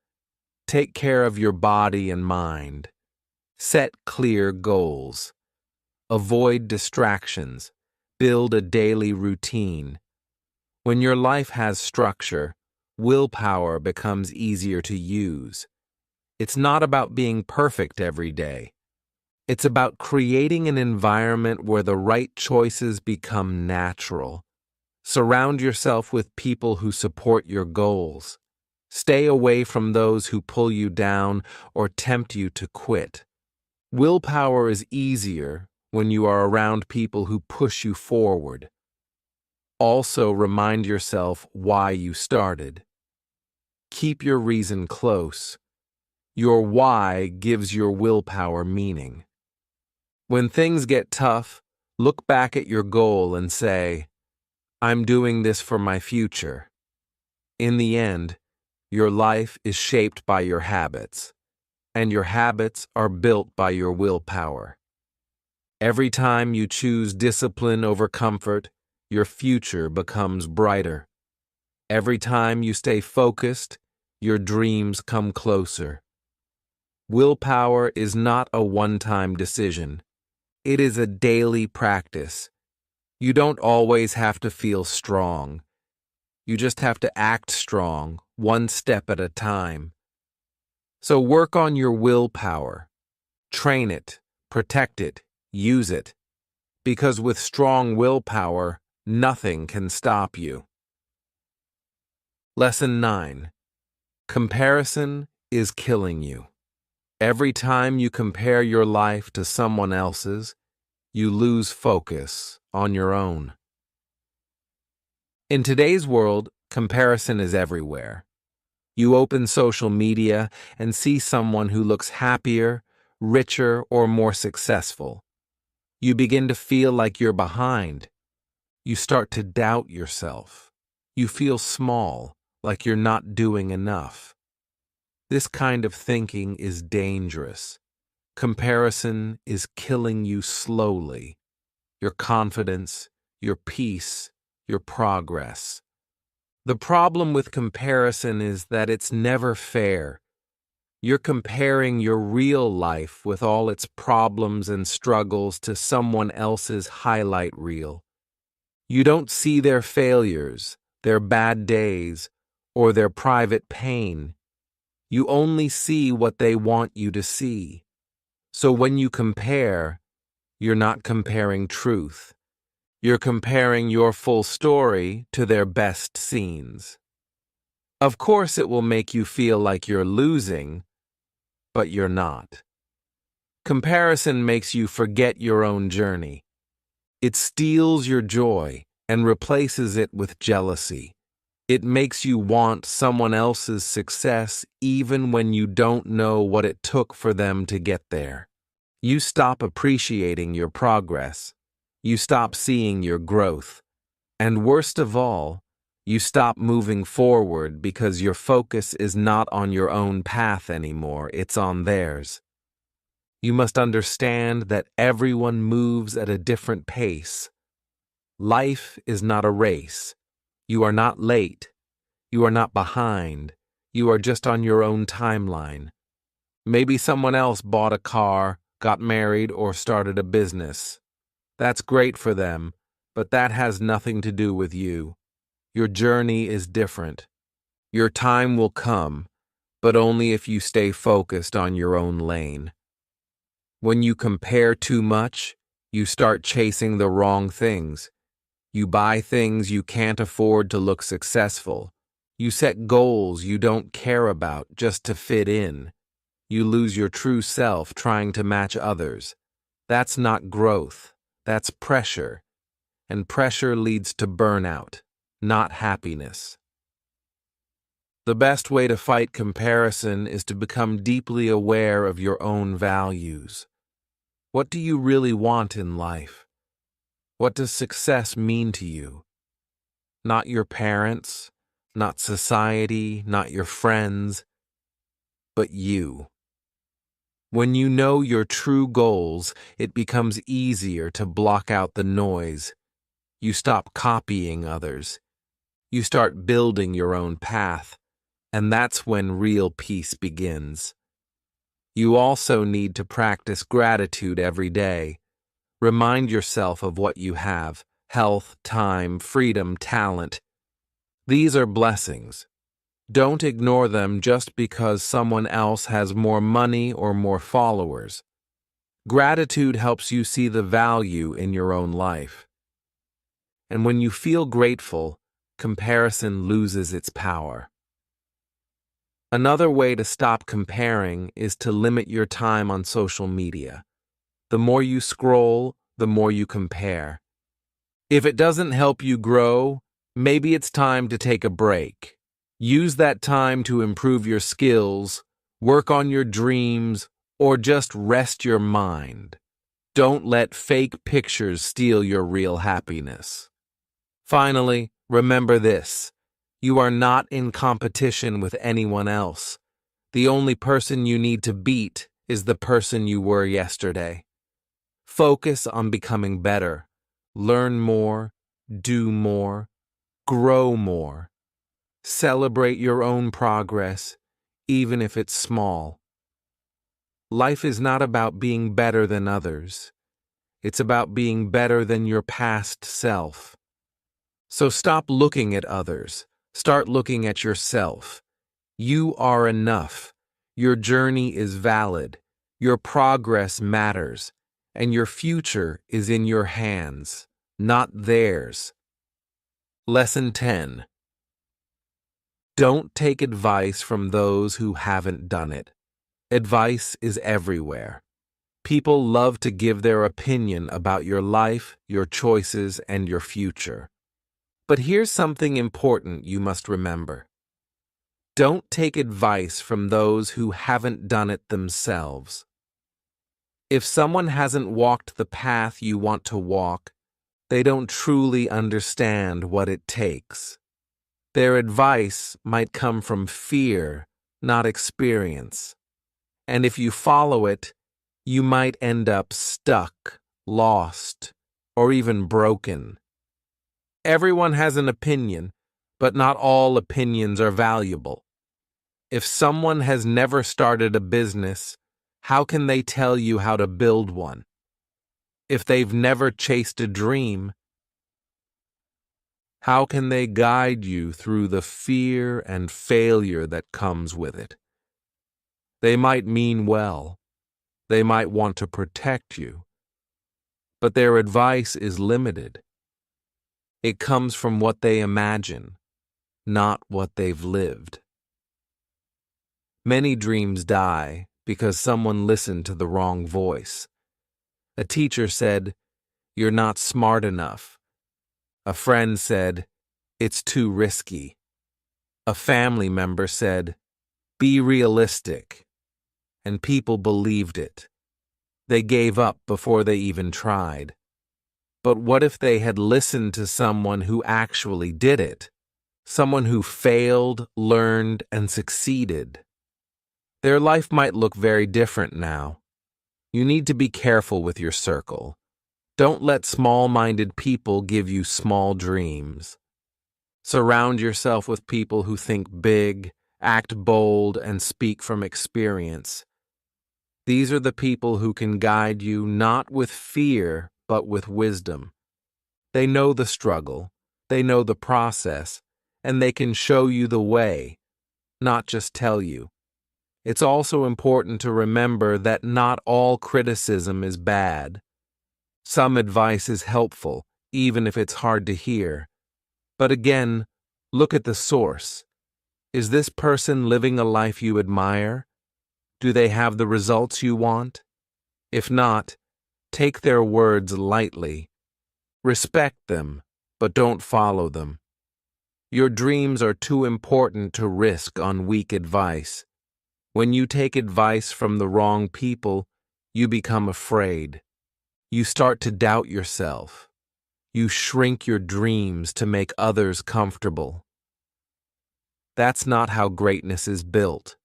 A: Take care of your body and mind. Set clear goals. Avoid distractions. Build a daily routine. When your life has structure, willpower becomes easier to use. It's not about being perfect every day. It's about creating an environment where the right choices become natural. Surround yourself with people who support your goals. Stay away from those who pull you down or tempt you to quit. Willpower is easier when you are around people who push you forward. Also, remind yourself why you started. Keep your reason close. Your why gives your willpower meaning. When things get tough, look back at your goal and say, I'm doing this for my future. In the end, your life is shaped by your habits, and your habits are built by your willpower. Every time you choose discipline over comfort, your future becomes brighter. Every time you stay focused, your dreams come closer. Willpower is not a one-time decision. It is a daily practice. You don't always have to feel strong. You just have to act strong, one step at a time. So work on your willpower. Train it, protect it, use it. Because with strong willpower, nothing can stop you. Lesson 9. Comparison is killing you. Every time you compare your life to someone else's, you lose focus on your own. In today's world, comparison is everywhere. You open social media and see someone who looks happier, richer, or more successful. You begin to feel like you're behind. You start to doubt yourself. You feel small, like you're not doing enough. This kind of thinking is dangerous. Comparison is killing you slowly. Your confidence, your peace, your progress. The problem with comparison is that it's never fair. You're comparing your real life with all its problems and struggles to someone else's highlight reel. You don't see their failures, their bad days, or their private pain. You only see what they want you to see. So when you compare, you're not comparing truth. You're comparing your full story to their best scenes. Of course, it will make you feel like you're losing, but you're not. Comparison makes you forget your own journey. It steals your joy and replaces it with jealousy. It makes you want someone else's success even when you don't know what it took for them to get there. You stop appreciating your progress. You stop seeing your growth. And worst of all, you stop moving forward because your focus is not on your own path anymore, it's on theirs. You must understand that everyone moves at a different pace. Life is not a race. You are not late. You are not behind. You are just on your own timeline. Maybe someone else bought a car, got married, or started a business. That's great for them, but that has nothing to do with you. Your journey is different. Your time will come, but only if you stay focused on your own lane. When you compare too much, you start chasing the wrong things. You buy things you can't afford to look successful. You set goals you don't care about just to fit in. You lose your true self trying to match others. That's not growth. That's pressure. And pressure leads to burnout, not happiness. The best way to fight comparison is to become deeply aware of your own values. What do you really want in life? What does success mean to you? Not your parents, not society, not your friends, but you. When you know your true goals, it becomes easier to block out the noise. You stop copying others. You start building your own path, and that's when real peace begins. You also need to practice gratitude every day. Remind yourself of what you have: health, time, freedom, talent. These are blessings. Don't ignore them just because someone else has more money or more followers. Gratitude helps you see the value in your own life. And when you feel grateful, comparison loses its power. Another way to stop comparing is to limit your time on social media. The more you scroll, the more you compare. If it doesn't help you grow, maybe it's time to take a break. Use that time to improve your skills, work on your dreams, or just rest your mind. Don't let fake pictures steal your real happiness. Finally, remember this: you are not in competition with anyone else. The only person you need to beat is the person you were yesterday. Focus on becoming better. Learn more, do more, grow more. Celebrate your own progress, even if it's small. Life is not about being better than others. It's about being better than your past self. So stop looking at others. Start looking at yourself. You are enough. Your journey is valid. Your progress matters. And your future is in your hands, not theirs. Lesson 10. Don't take advice from those who haven't done it. Advice is everywhere. People love to give their opinion about your life, your choices, and your future. But here's something important you must remember. Don't take advice from those who haven't done it themselves. If someone hasn't walked the path you want to walk, they don't truly understand what it takes. Their advice might come from fear, not experience. And if you follow it, you might end up stuck, lost, or even broken. Everyone has an opinion, but not all opinions are valuable. If someone has never started a business, how can they tell you how to build one? If they've never chased a dream, how can they guide you through the fear and failure that comes with it? They might mean well. They might want to protect you. But their advice is limited. It comes from what they imagine. not what they've lived. Many dreams die because someone listened to the wrong voice. A teacher said, "You're not smart enough." A friend said, "It's too risky." A family member said, "Be realistic." And people believed it. They gave up before they even tried. But what if they had listened to someone who actually did it? Someone who failed, learned, and succeeded? Their life might look very different now. You need to be careful with your circle. Don't let small-minded people give you small dreams. Surround yourself with people who think big, act bold, and speak from experience. These are the people who can guide you not with fear, but with wisdom. They know the struggle, they know the process, and they can show you the way, not just tell you. It's also important to remember that not all criticism is bad. Some advice is helpful, even if it's hard to hear. But again, look at the source. Is this person living a life you admire? Do they have the results you want? If not, take their words lightly. Respect them, but don't follow them. Your dreams are too important to risk on weak advice. When you take advice from the wrong people, you become afraid. You start to doubt yourself. You shrink your dreams to make others comfortable. That's not how greatness is built.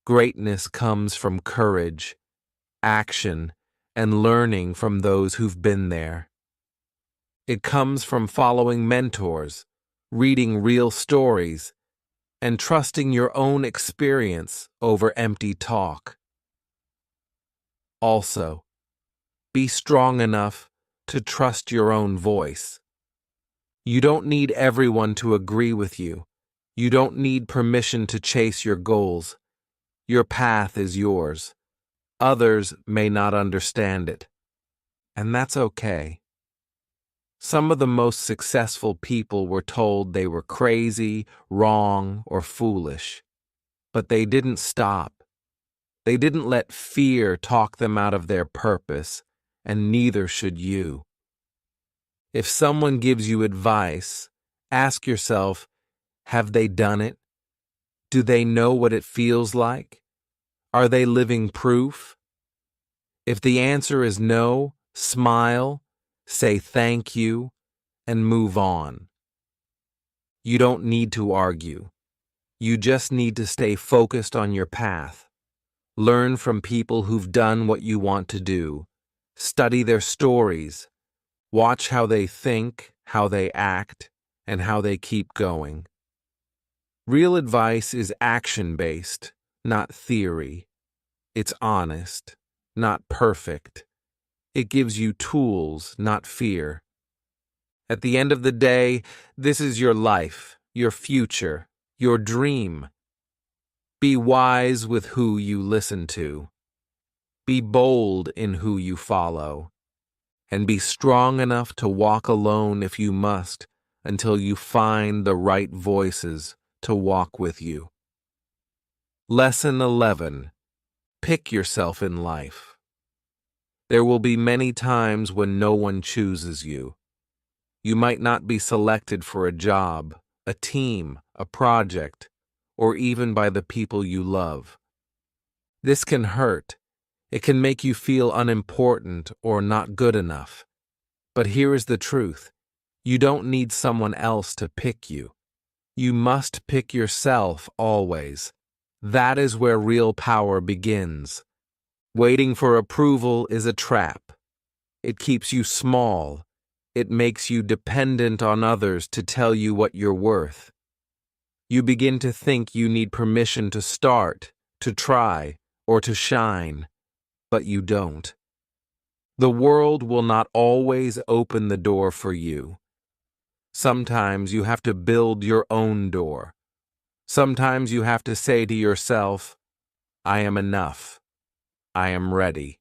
A: Greatness comes from courage, action, and learning from those who've been there. It comes from following mentors, reading real stories, and trusting your own experience over empty talk. Also, be strong enough to trust your own voice. You don't need everyone to agree with you. You don't need permission to chase your goals. Your path is yours. Others may not understand it, and that's okay. Some of the most successful people were told they were crazy, wrong, or foolish. But they didn't stop. They didn't let fear talk them out of their purpose, and neither should you. If someone gives you advice, ask yourself, have they done it? Do they know what it feels like? Are they living proof? If the answer is no, smile, say thank you, and move on. You don't need to argue. You just need to stay focused on your path. Learn from people who've done what you want to do. Study their stories. Watch how they think, how they act, and how they keep going. Real advice is action-based, not theory. It's honest, not perfect. It gives you tools, not fear. At the end of the day, this is your life, your future, your dream. Be wise with who you listen to. Be bold in who you follow. And be strong enough to walk alone if you must until you find the right voices to walk with you. Lesson 11. Pick yourself in life. There will be many times when no one chooses you. You might not be selected for a job, a team, a project, or even by the people you love. This can hurt. It can make you feel unimportant or not good enough. But here is the truth. You don't need someone else to pick you. You must pick yourself always. That is where real power begins. Waiting for approval is a trap. It keeps you small. It makes you dependent on others to tell you what you're worth. You begin to think you need permission to start, to try, or to shine, but you don't. The world will not always open the door for you. Sometimes you have to build your own door. Sometimes you have to say to yourself, I am enough. I am ready.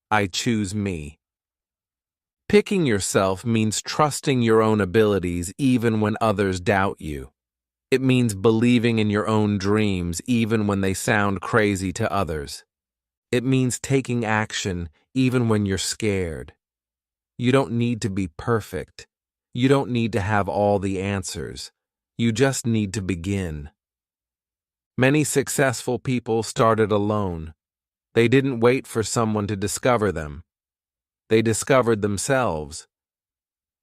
A: I choose me. Picking yourself means trusting your own abilities even when others doubt you. It means believing in your own dreams even when they sound crazy to others. It means taking action even when you're scared. You don't need to be perfect. You don't need to have all the answers. You just need to begin. Many successful people started alone. They didn't wait for someone to discover them. They discovered themselves.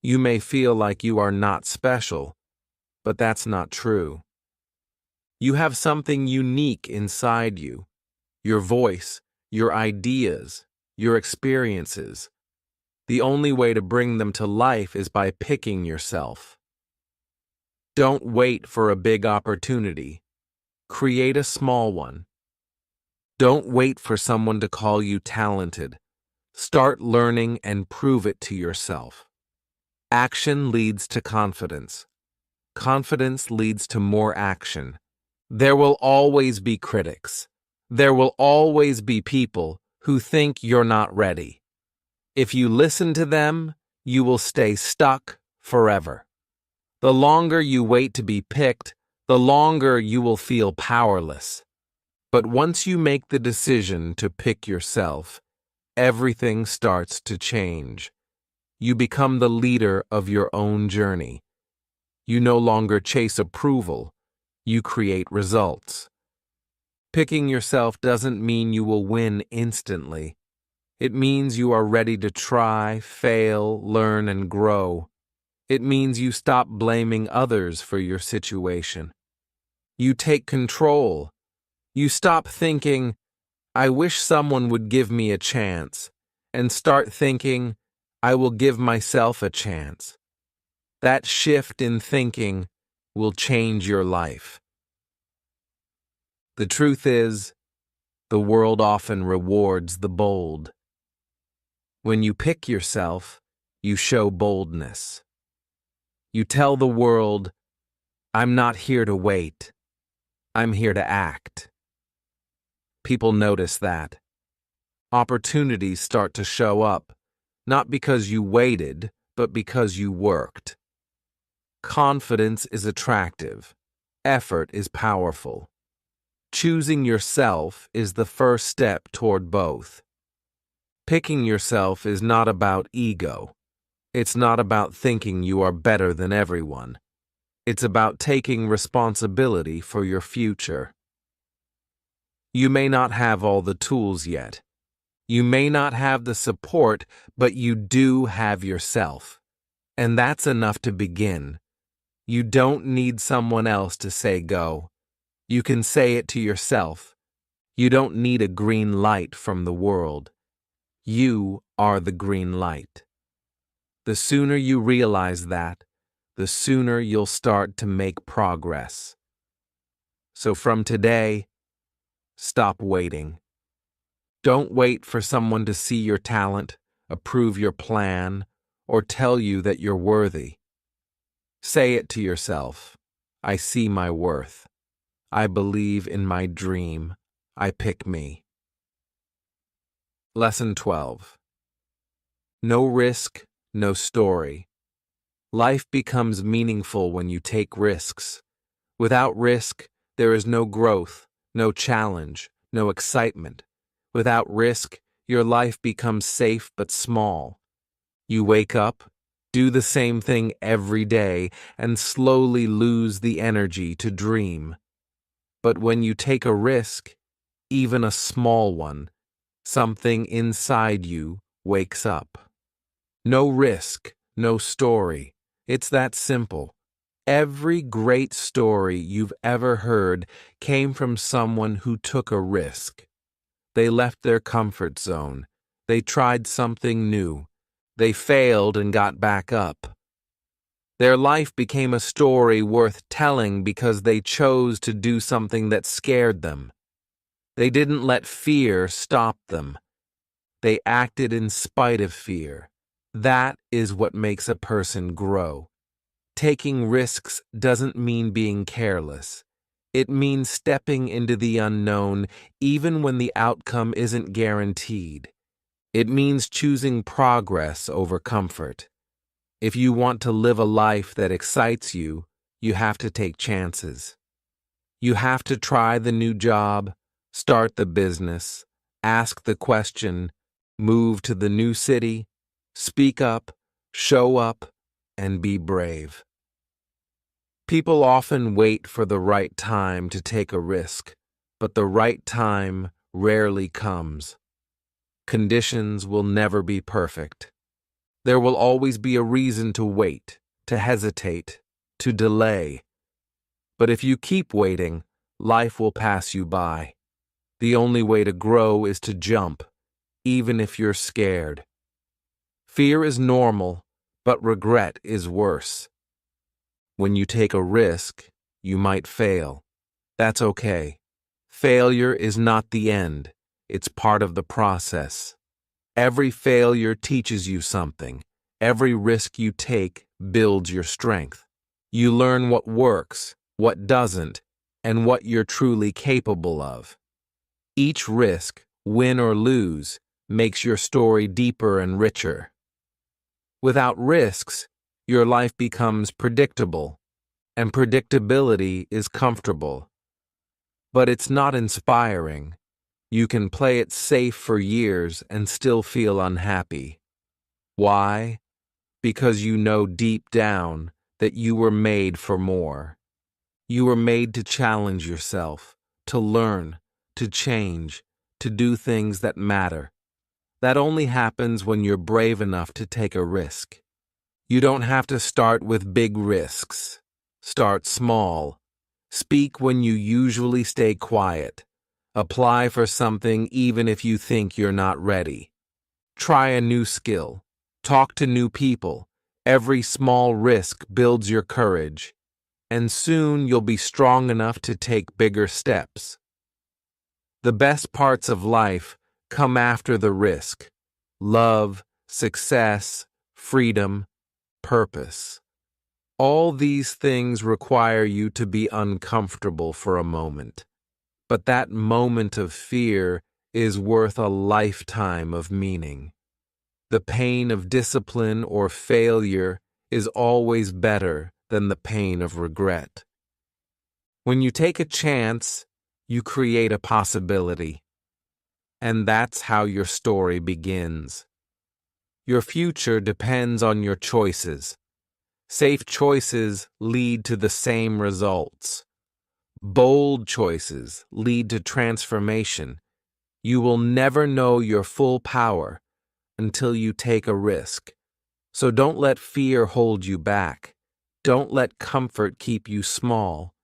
A: You may feel like you are not special, but that's not true. You have something unique inside you. Your voice, your ideas, your experiences. The only way to bring them to life is by picking yourself. Don't wait for a big opportunity. Create a small one. Don't wait for someone to call you talented. Start learning and prove it to yourself. Action leads to confidence. Confidence leads to more action. There will always be critics. There will always be people who think you're not ready. If you listen to them, you will stay stuck forever. The longer you wait to be picked, the longer you will feel powerless. But once you make the decision to pick yourself, everything starts to change. You become the leader of your own journey. You no longer chase approval. You create results. Picking yourself doesn't mean you will win instantly. It means you are ready to try, fail, learn, and grow. It means you stop blaming others for your situation. You take control. You stop thinking, I wish someone would give me a chance, and start thinking, I will give myself a chance. That shift in thinking will change your life. The truth is, the world often rewards the bold. When you pick yourself, you show boldness. You tell the world, I'm not here to wait. I'm here to act. People notice that. Opportunities start to show up, not because you waited, but because you worked. Confidence is attractive. Effort is powerful. Choosing yourself is the first step toward both. Picking yourself is not about ego. It's not about thinking you are better than everyone. It's about taking responsibility for your future. You may not have all the tools yet. You may not have the support, but you do have yourself. And that's enough to begin. You don't need someone else to say go. You can say it to yourself. You don't need a green light from the world. You are the green light. The sooner you realize that, the sooner you'll start to make progress. So from today, stop waiting. Don't wait for someone to see your talent, approve your plan, or tell you that you're worthy. Say it to yourself. I see my worth. I believe in my dream. I pick me. Lesson 12. No risk, no story. Life becomes meaningful when you take risks. Without risk, there is no growth, no challenge, no excitement. Without risk, your life becomes safe but small. You wake up, do the same thing every day, and slowly lose the energy to dream. But when you take a risk, even a small one, something inside you wakes up. No risk, no story. It's that simple. Every great story you've ever heard came from someone who took a risk. They left their comfort zone. They tried something new. They failed and got back up. Their life became a story worth telling because they chose to do something that scared them. They didn't let fear stop them. They acted in spite of fear. That is what makes a person grow. Taking risks doesn't mean being careless. It means stepping into the unknown even when the outcome isn't guaranteed. It means choosing progress over comfort. If you want to live a life that excites you, you have to take chances. You have to try the new job, start the business, ask the question, move to the new city, speak up, show up, and be brave. People often wait for the right time to take a risk, but the right time rarely comes. Conditions will never be perfect. There will always be a reason to wait, to hesitate, to delay. But if you keep waiting, life will pass you by. The only way to grow is to jump, even if you're scared. Fear is normal, but regret is worse. When you take a risk, you might fail. That's okay. Failure is not the end. It's part of the process. Every failure teaches you something. Every risk you take builds your strength. You learn what works, what doesn't, and what you're truly capable of. Each risk, win or lose, makes your story deeper and richer. Without risks, your life becomes predictable, and predictability is comfortable. But it's not inspiring. You can play it safe for years and still feel unhappy. Why? Because you know deep down that you were made for more. You were made to challenge yourself, to learn, to change, to do things that matter. That only happens when you're brave enough to take a risk. You don't have to start with big risks. Start small. Speak when you usually stay quiet. Apply for something even if you think you're not ready. Try a new skill. Talk to new people. Every small risk builds your courage, and soon you'll be strong enough to take bigger steps. The best parts of life come after the risk: love, success, freedom, purpose. All these things require you to be uncomfortable for a moment. But that moment of fear is worth a lifetime of meaning. The pain of discipline or failure is always better than the pain of regret. When you take a chance, you create a possibility. And that's how your story begins. Your future depends on your choices. Safe choices lead to the same results. Bold choices lead to transformation. You will never know your full power until you take a risk. So don't let fear hold you back. Don't let comfort keep you small.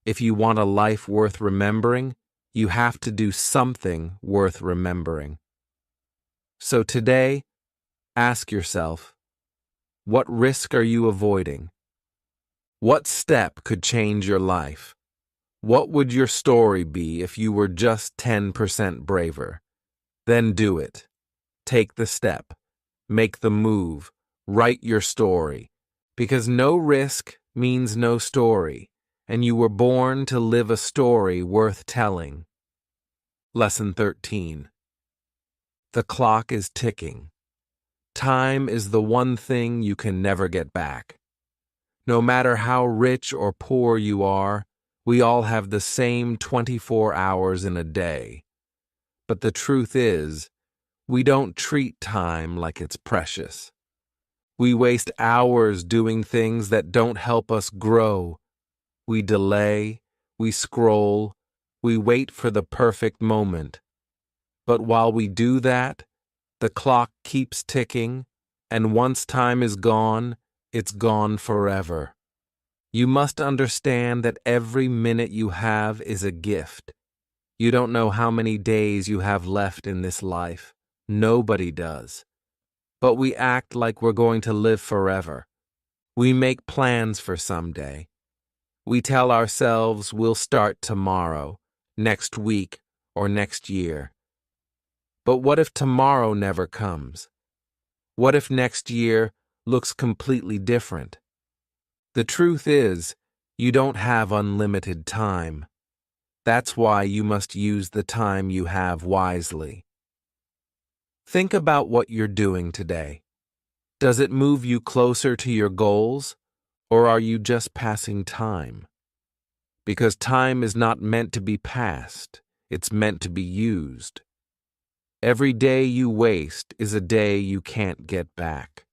A: If you want a life worth remembering, you have to do something worth remembering. So today, ask yourself, what risk are you avoiding? What step could change your life? What would your story be if you were just 10% braver? Then do it. Take the step. Make the move. Write your story. Because no risk means no story, and you were born to live a story worth telling. Lesson 13. The clock is ticking. Time is the one thing you can never get back. No matter how rich or poor you are, we all have the same 24 hours in a day. But the truth is, we don't treat time like it's precious. We waste hours doing things that don't help us grow. We delay, we scroll, we wait for the perfect moment. But while we do that, the clock keeps ticking, and once time is gone, it's gone forever. You must understand that every minute you have is a gift. You don't know how many days you have left in this life. Nobody does. But we act like we're going to live forever. We make plans for someday. We tell ourselves we'll start tomorrow, next week, or next year. But what if tomorrow never comes? What if next year looks completely different? The truth is, you don't have unlimited time. That's why you must use the time you have wisely. Think about what you're doing today. Does it move you closer to your goals, or are you just passing time? Because time is not meant to be passed, it's meant to be used. Every day you waste is a day you can't get back.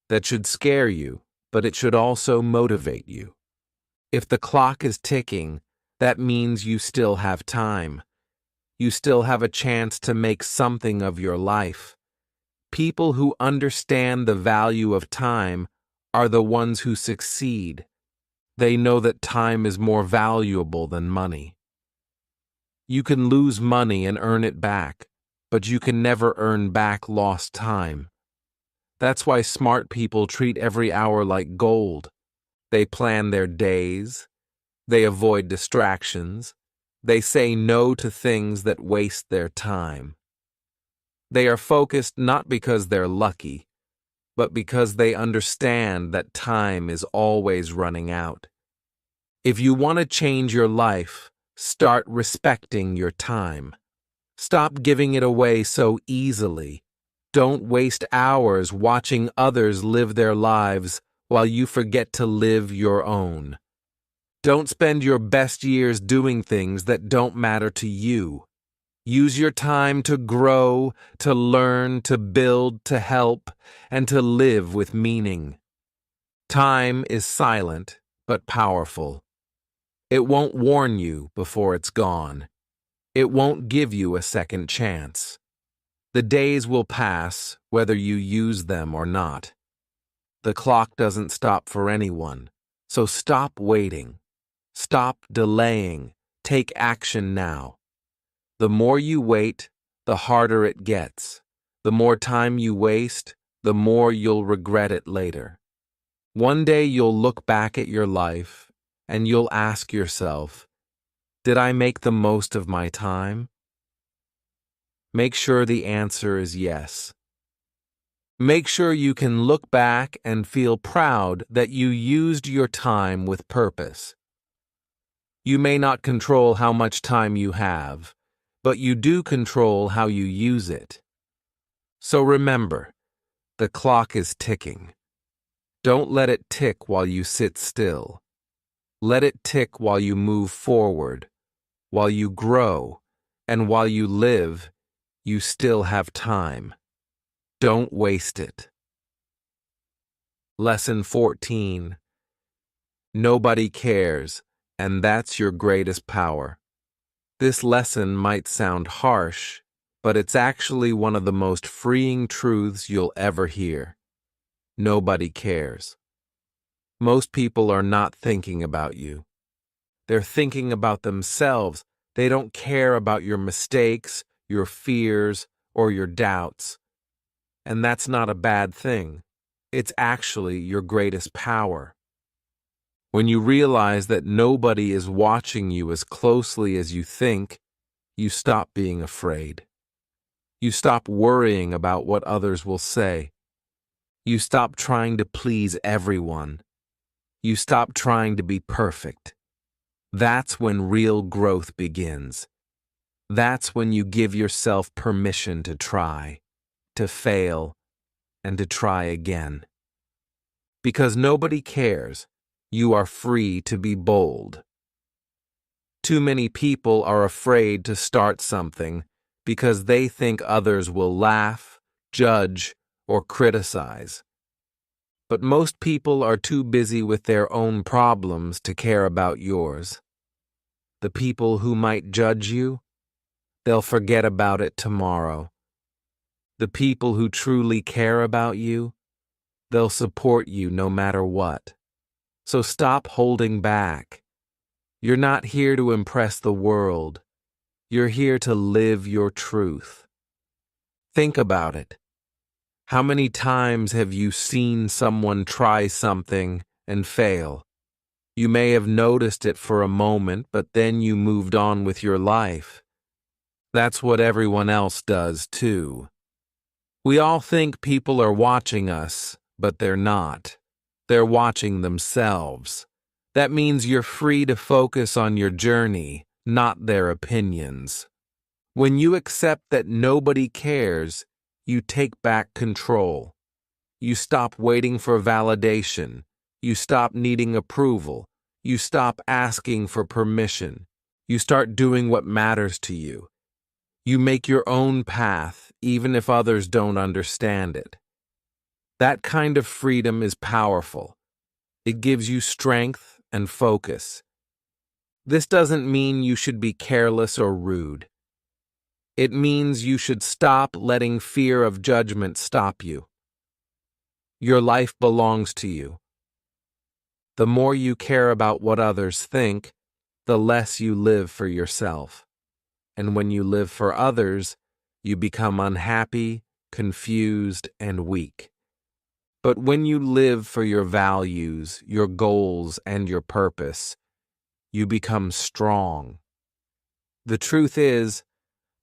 A: That should scare you, but it should also motivate you. If the clock is ticking, that means you still have time. You still have a chance to make something of your life. People who understand the value of time are the ones who succeed. They know that time is more valuable than money. You can lose money and earn it back, but you can never earn back lost time. That's why smart people treat every hour like gold. They plan their days. They avoid distractions. They say no to things that waste their time. They are focused not because they're lucky, but because they understand that time is always running out. If you want to change your life, start respecting your time. Stop giving it away so easily. Don't waste hours watching others live their lives while you forget to live your own. Don't spend your best years doing things that don't matter to you. Use your time to grow, to learn, to build, to help, and to live with meaning. Time is silent, but powerful. It won't warn you before it's gone. It won't give you a second chance. The days will pass, whether you use them or not. The clock doesn't stop for anyone, so stop waiting. Stop delaying. Take action now. The more you wait, the harder it gets. The more time you waste, the more you'll regret it later. One day you'll look back at your life and you'll ask yourself, did I make the most of my time? Make sure the answer is yes. Make sure you can look back and feel proud that you used your time with purpose. You may not control how much time you have, but you do control how you use it. So remember, the clock is ticking. Don't let it tick while you sit still. Let it tick while you move forward, while you grow, and while you live. You still have time. Don't waste it. Lesson 14. Nobody cares, and that's your greatest power. This lesson might sound harsh, but it's actually one of the most freeing truths you'll ever hear. Nobody cares. Most people are not thinking about you. They're thinking about themselves. They don't care about your mistakes, your fears, or your doubts. And that's not a bad thing. It's actually your greatest power. When you realize that nobody is watching you as closely as you think, you stop being afraid. You stop worrying about what others will say. You stop trying to please everyone. You stop trying to be perfect. That's when real growth begins. That's when you give yourself permission to try, to fail, and to try again. Because nobody cares, you are free to be bold. Too many people are afraid to start something because they think others will laugh, judge, or criticize. But most people are too busy with their own problems to care about yours. The people who might judge you, they'll forget about it tomorrow. The people who truly care about you, they'll support you no matter what. So stop holding back. You're not here to impress the world. You're here to live your truth. Think about it. How many times have you seen someone try something and fail? You may have noticed it for a moment, but then you moved on with your life. That's what everyone else does, too. We all think people are watching us, but they're not. They're watching themselves. That means you're free to focus on your journey, not their opinions. When you accept that nobody cares, you take back control. You stop waiting for validation. You stop needing approval. You stop asking for permission. You start doing what matters to you. You make your own path, even if others don't understand it. That kind of freedom is powerful. It gives you strength and focus. This doesn't mean you should be careless or rude. It means you should stop letting fear of judgment stop you. Your life belongs to you. The more you care about what others think, the less you live for yourself. And when you live for others, you become unhappy, confused, and weak. But when you live for your values, your goals, and your purpose, you become strong. The truth is,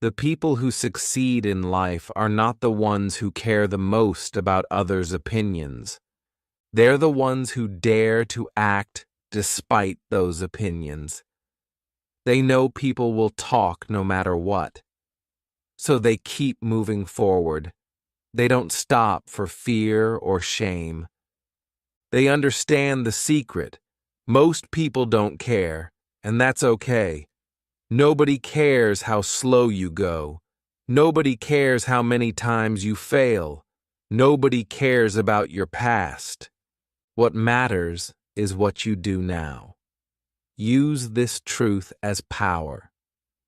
A: the people who succeed in life are not the ones who care the most about others' opinions. They're the ones who dare to act despite those opinions. They know people will talk no matter what. So they keep moving forward. They don't stop for fear or shame. They understand the secret. Most people don't care, and that's okay. Nobody cares how slow you go. Nobody cares how many times you fail. Nobody cares about your past. What matters is what you do now. Use this truth as power.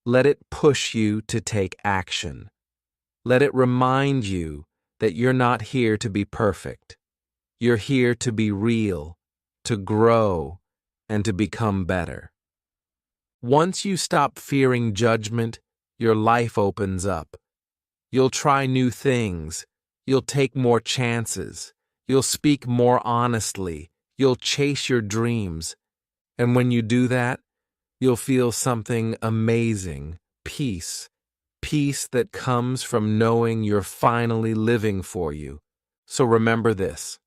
A: Let it push you to take action. Let it remind you that you're not here to be perfect. You're here to be real, to grow, and to become better. Once you stop fearing judgment, your life opens up. You'll try new things. You'll take more chances. You'll speak more honestly. You'll chase your dreams. And when you do that, you'll feel something amazing, peace. Peace that comes from knowing you're finally living for you. So remember this: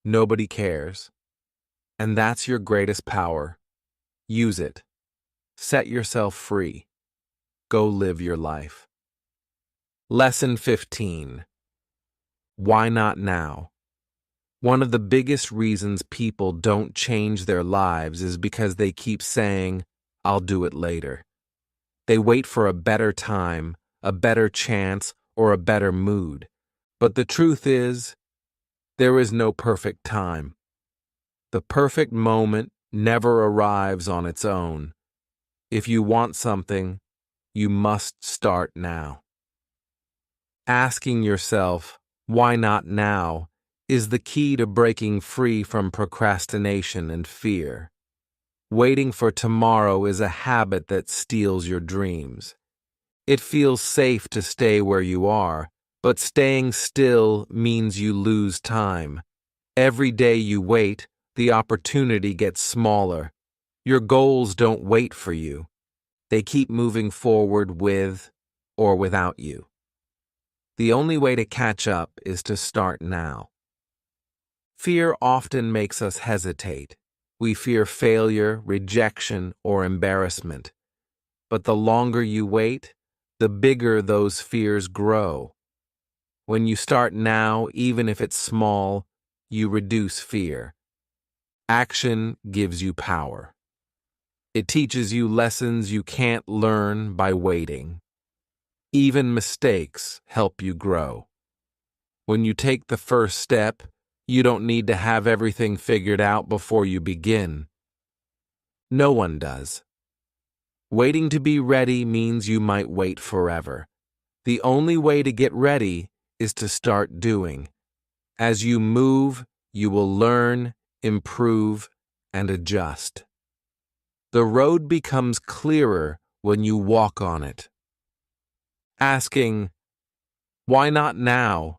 A: nobody cares. And that's your greatest power. Use it. Set yourself free. Go live your life. Lesson 15. Why not now? One of the biggest reasons people don't change their lives is because they keep saying, "I'll do it later." They wait for a better time, a better chance, or a better mood. But the truth is, there is no perfect time. The perfect moment never arrives on its own. If you want something, you must start now. Asking yourself, "Why not now?" is the key to breaking free from procrastination and fear. Waiting for tomorrow is a habit that steals your dreams. It feels safe to stay where you are, but staying still means you lose time. Every day you wait, the opportunity gets smaller. Your goals don't wait for you. They keep moving forward with or without you. The only way to catch up is to start now. Fear often makes us hesitate. We fear failure, rejection, or embarrassment. But the longer you wait, the bigger those fears grow. When you start now, even if it's small, you reduce fear. Action gives you power. It teaches you lessons you can't learn by waiting. Even mistakes help you grow. When you take the first step, you don't need to have everything figured out before you begin. No one does. Waiting to be ready means you might wait forever. The only way to get ready is to start doing. As you move, you will learn, improve, and adjust. The road becomes clearer when you walk on it. Asking, "Why not now?"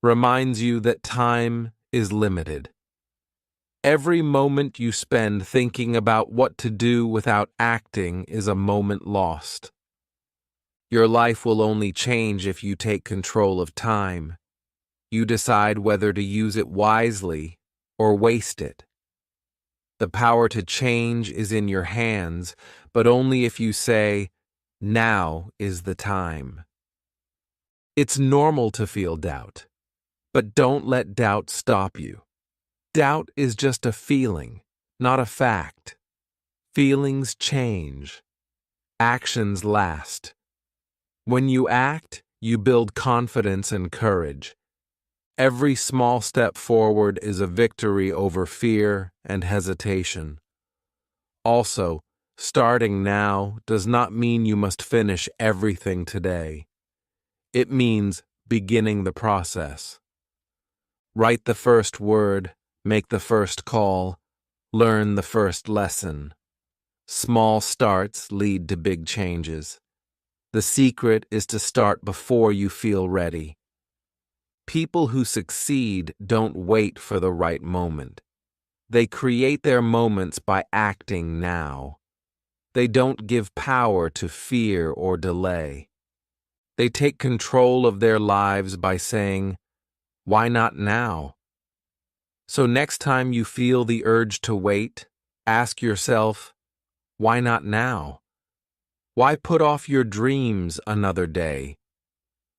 A: reminds you that time is limited. Every moment you spend thinking about what to do without acting is a moment lost. Your life will only change if you take control of time. You decide whether to use it wisely or waste it. The power to change is in your hands, but only if you say, "Now is the time." It's normal to feel doubt, but don't let doubt stop you. Doubt is just a feeling, not a fact. Feelings change. Actions last. When you act, you build confidence and courage. Every small step forward is a victory over fear and hesitation. Also, starting now does not mean you must finish everything today. It means beginning the process. Write the first word, make the first call, learn the first lesson. Small starts lead to big changes. The secret is to start before you feel ready. People who succeed don't wait for the right moment. They create their moments by acting now. They don't give power to fear or delay. They take control of their lives by saying, "Why not now?" So next time you feel the urge to wait, ask yourself, why not now? Why put off your dreams another day?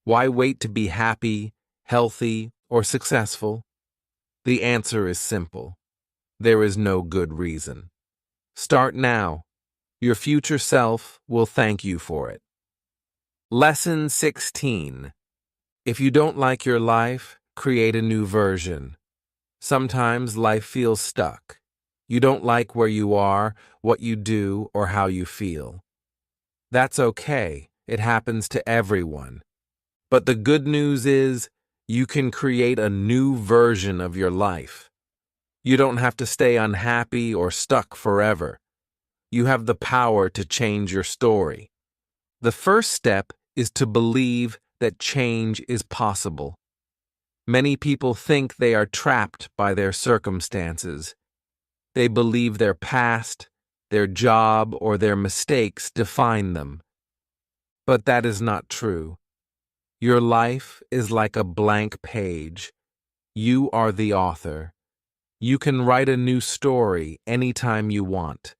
A: Why wait to be happy, healthy, or successful? The answer is simple. There is no good reason. Start now. Your future self will thank you for it. Lesson 16. If you don't like your life, create a new version. Sometimes life feels stuck. You don't like where you are, what you do, or how you feel. That's okay. It happens to everyone. But the good news is, you can create a new version of your life. You don't have to stay unhappy or stuck forever. You have the power to change your story. The first step is to believe that change is possible. Many people think they are trapped by their circumstances. They believe their past, their job, or their mistakes define them. But that is not true. Your life is like a blank page. You are the author. You can write a new story anytime you want.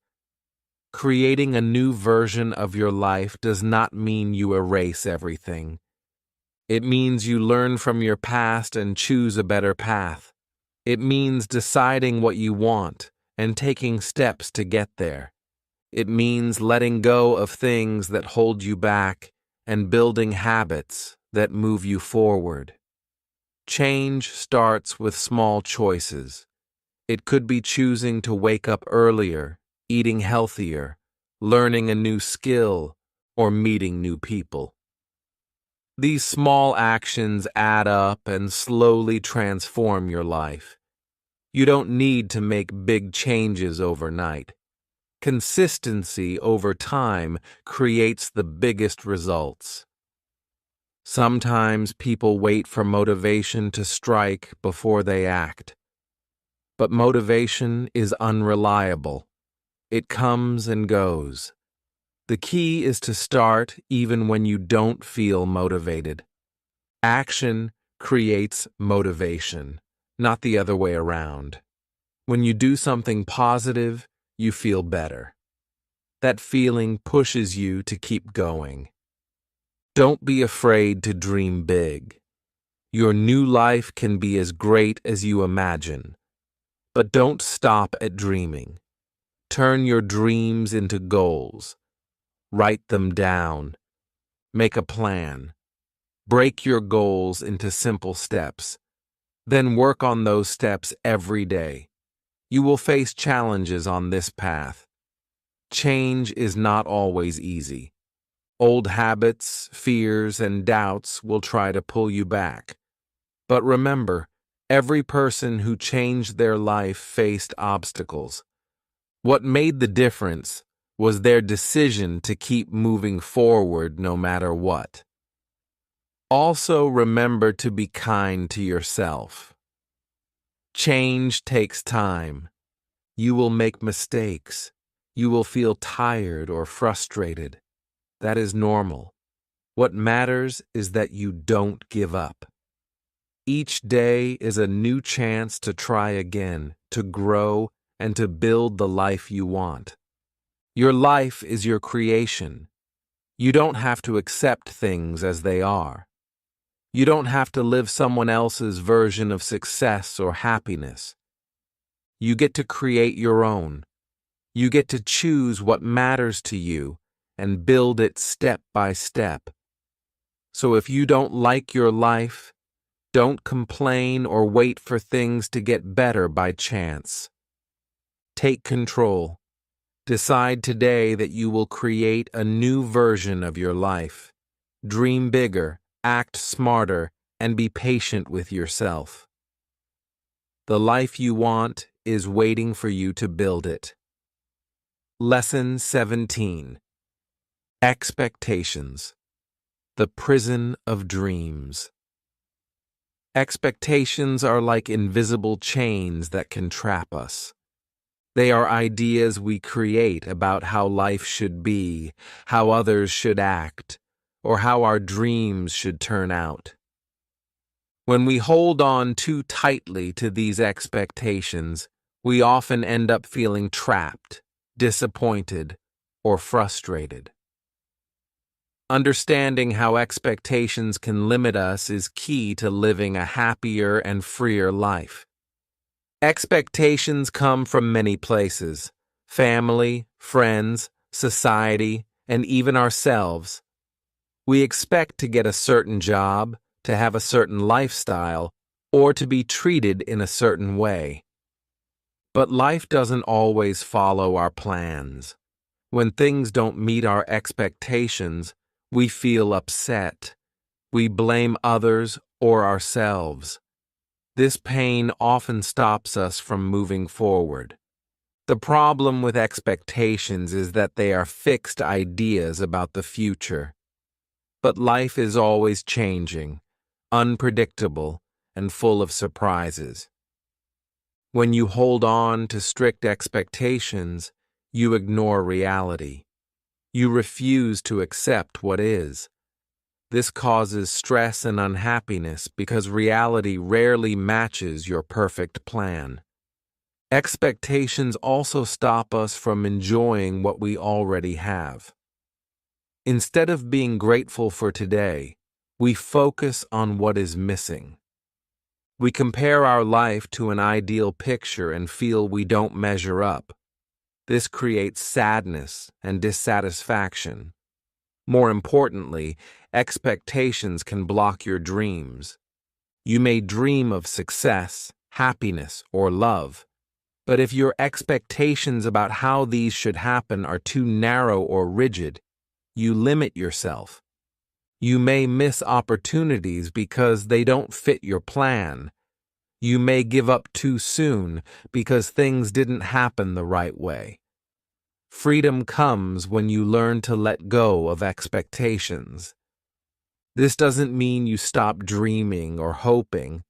A: Creating a new version of your life does not mean you erase everything. It means you learn from your past and choose a better path. It means deciding what you want and taking steps to get there. It means letting go of things that hold you back and building habits that move you forward. Change starts with small choices. It could be choosing to wake up earlier, eating healthier, learning a new skill, or meeting new people. These small actions add up and slowly transform your life. You don't need to make big changes overnight. Consistency over time creates the biggest results. Sometimes people wait for motivation to strike before they act. But motivation is unreliable. It comes and goes. The key is to start even when you don't feel motivated. Action creates motivation, not the other way around. When you do something positive, you feel better. That feeling pushes you to keep going. Don't be afraid to dream big. Your new life can be as great as you imagine. But don't stop at dreaming. Turn your dreams into goals. Write them down. Make a plan. Break your goals into simple steps. Then work on those steps every day. You will face challenges on this path. Change is not always easy. Old habits, fears, and doubts will try to pull you back. But remember, every person who changed their life faced obstacles. What made the difference was their decision to keep moving forward no matter what. Also remember to be kind to yourself. Change takes time. You will make mistakes. You will feel tired or frustrated. That is normal. What matters is that you don't give up. Each day is a new chance to try again, to grow, and to build the life you want. Your life is your creation. You don't have to accept things as they are. You don't have to live someone else's version of success or happiness. You get to create your own. You get to choose what matters to you and build it step by step. So if you don't like your life, don't complain or wait for things to get better by chance. Take control. Decide today that you will create a new version of your life. Dream bigger, act smarter, and be patient with yourself. The life you want is waiting for you to build it. Lesson 17. Expectations. The prison of dreams. Expectations are like invisible chains that can trap us. They are ideas we create about how life should be, how others should act, or how our dreams should turn out. When we hold on too tightly to these expectations, we often end up feeling trapped, disappointed, or frustrated. Understanding how expectations can limit us is key to living a happier and freer life. Expectations come from many places: family, friends, society, and even ourselves. We expect to get a certain job, to have a certain lifestyle, or to be treated in a certain way. But life doesn't always follow our plans. When things don't meet our expectations, we feel upset. We blame others or ourselves. This pain often stops us from moving forward. The problem with expectations is that they are fixed ideas about the future. But life is always changing, unpredictable, and full of surprises. When you hold on to strict expectations, you ignore reality. You refuse to accept what is. This causes stress and unhappiness because reality rarely matches your perfect plan. Expectations also stop us from enjoying what we already have. Instead of being grateful for today, we focus on what is missing. We compare our life to an ideal picture and feel we don't measure up. This creates sadness and dissatisfaction. More importantly, expectations can block your dreams. You may dream of success, happiness, or love, but if your expectations about how these should happen are too narrow or rigid, you limit yourself. You may miss opportunities because they don't fit your plan. You may give up too soon because things didn't happen the right way. Freedom comes when you learn to let go of expectations. This doesn't mean you stop dreaming or hoping.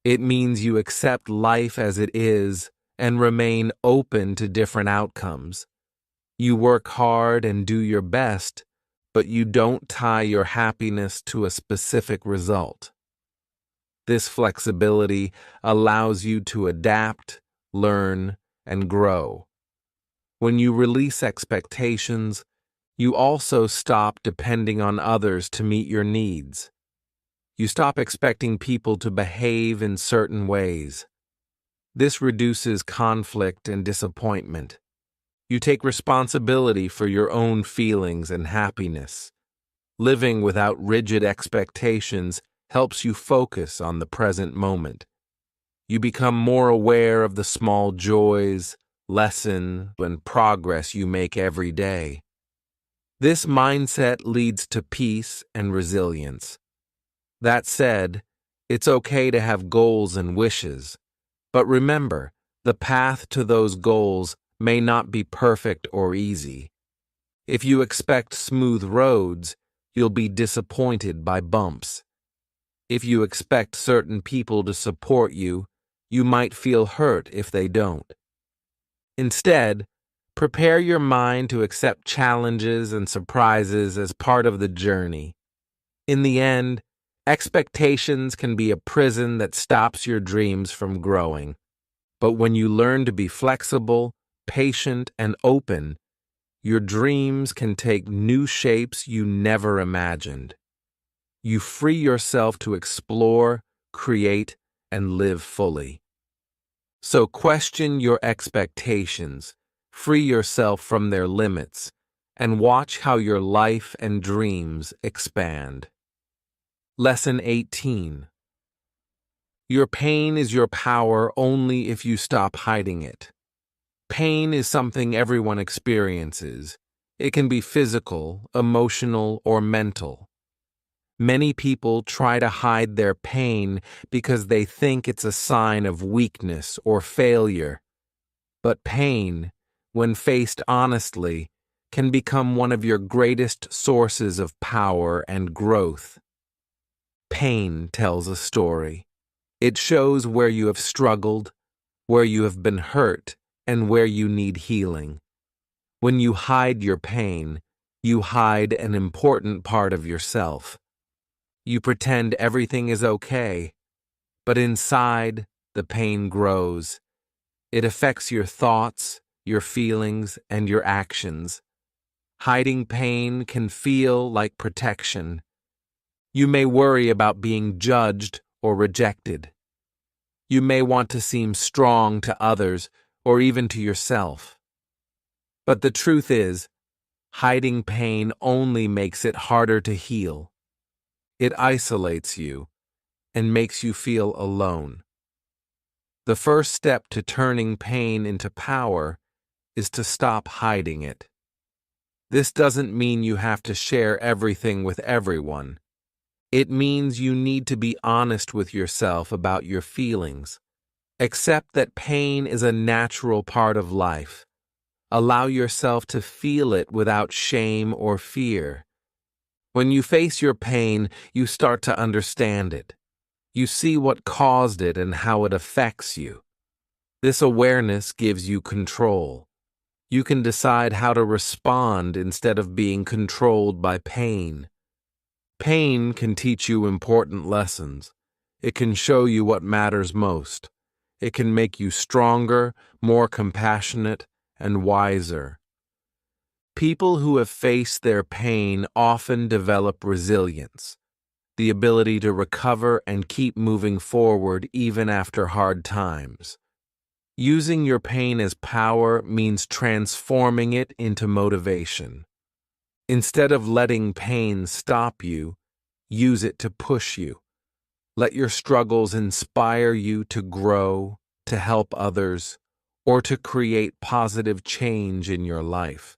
A: It means you accept life as it is and remain open to different outcomes. You work hard and do your best, but you don't tie your happiness to a specific result. This flexibility allows you to adapt, learn, and grow. When you release expectations, you also stop depending on others to meet your needs. You stop expecting people to behave in certain ways. This reduces conflict and disappointment. You take responsibility for your own feelings and happiness. Living without rigid expectations helps you focus on the present moment. You become more aware of the small joys, lessons, and progress you make every day. This mindset leads to peace and resilience. That said, it's okay to have goals and wishes. But remember, the path to those goals may not be perfect or easy. If you expect smooth roads, you'll be disappointed by bumps. If you expect certain people to support you, you might feel hurt if they don't. Instead, prepare your mind to accept challenges and surprises as part of the journey. In the end, expectations can be a prison that stops your dreams from growing. But when you learn to be flexible, patient, and open, your dreams can take new shapes you never imagined. You free yourself to explore, create, and live fully. So question your expectations, free yourself from their limits, and watch how your life and dreams expand. Lesson 18. Your pain is your power only if you stop hiding it. Pain is something everyone experiences. It can be physical, emotional, or mental. Many people try to hide their pain because they think it's a sign of weakness or failure. But pain, when faced honestly, can become one of your greatest sources of power and growth. Pain tells a story. It shows where you have struggled, where you have been hurt, and where you need healing. When you hide your pain, you hide an important part of yourself. You pretend everything is okay, but inside, the pain grows. It affects your thoughts, your feelings, and your actions. Hiding pain can feel like protection. You may worry about being judged or rejected. You may want to seem strong to others or even to yourself. But the truth is, hiding pain only makes it harder to heal. It isolates you and makes you feel alone. The first step to turning pain into power is to stop hiding it. This doesn't mean you have to share everything with everyone. It means you need to be honest with yourself about your feelings. Accept that pain is a natural part of life. Allow yourself to feel it without shame or fear. When you face your pain, you start to understand it. You see what caused it and how it affects you. This awareness gives you control. You can decide how to respond instead of being controlled by pain. Pain can teach you important lessons. It can show you what matters most. It can make you stronger, more compassionate, and wiser. People who have faced their pain often develop resilience, the ability to recover and keep moving forward even after hard times. Using your pain as power means transforming it into motivation. Instead of letting pain stop you, use it to push you. Let your struggles inspire you to grow, to help others, or to create positive change in your life.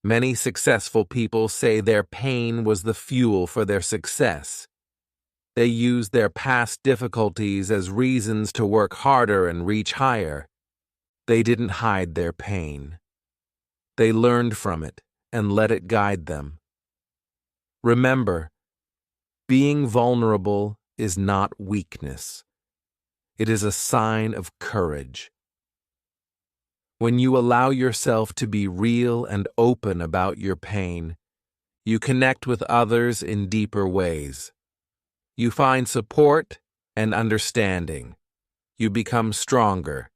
A: Many successful people say their pain was the fuel for their success. They use their past difficulties as reasons to work harder and reach higher. They didn't hide their pain. They learned from it and let it guide them. Remember, being vulnerable is not weakness. It is a sign of courage. When you allow yourself to be real and open about your pain, you connect with others in deeper ways. You find support and understanding. You become stronger.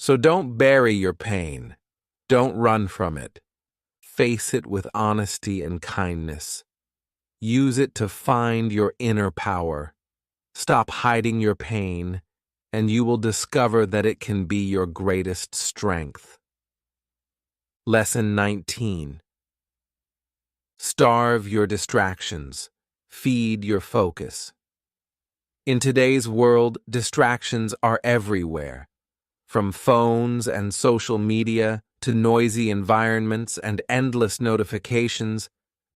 A: So don't bury your pain. Don't run from it. Face it with honesty and kindness. Use it to find your inner power. Stop hiding your pain, and you will discover that it can be your greatest strength. Lesson 19. Starve your distractions. Feed your focus. In today's world, distractions are everywhere. From phones and social media to noisy environments and endless notifications,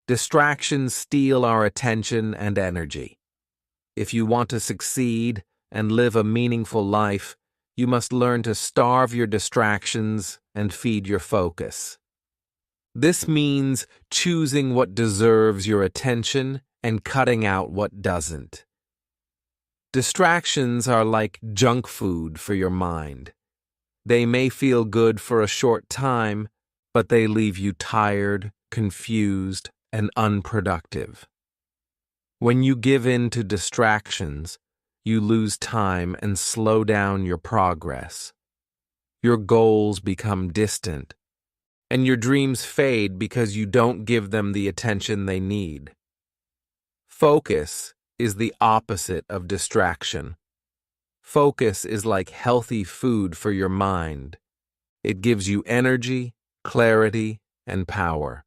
A: distractions steal our attention and energy. If you want to succeed and live a meaningful life, you must learn to starve your distractions and feed your focus. This means choosing what deserves your attention and cutting out what doesn't. Distractions are like junk food for your mind. They may feel good for a short time, but they leave you tired, confused, and unproductive. When you give in to distractions, you lose time and slow down your progress. Your goals become distant, and your dreams fade because you don't give them the attention they need. Focus is the opposite of distraction. Focus is like healthy food for your mind. It gives you energy, clarity, and power.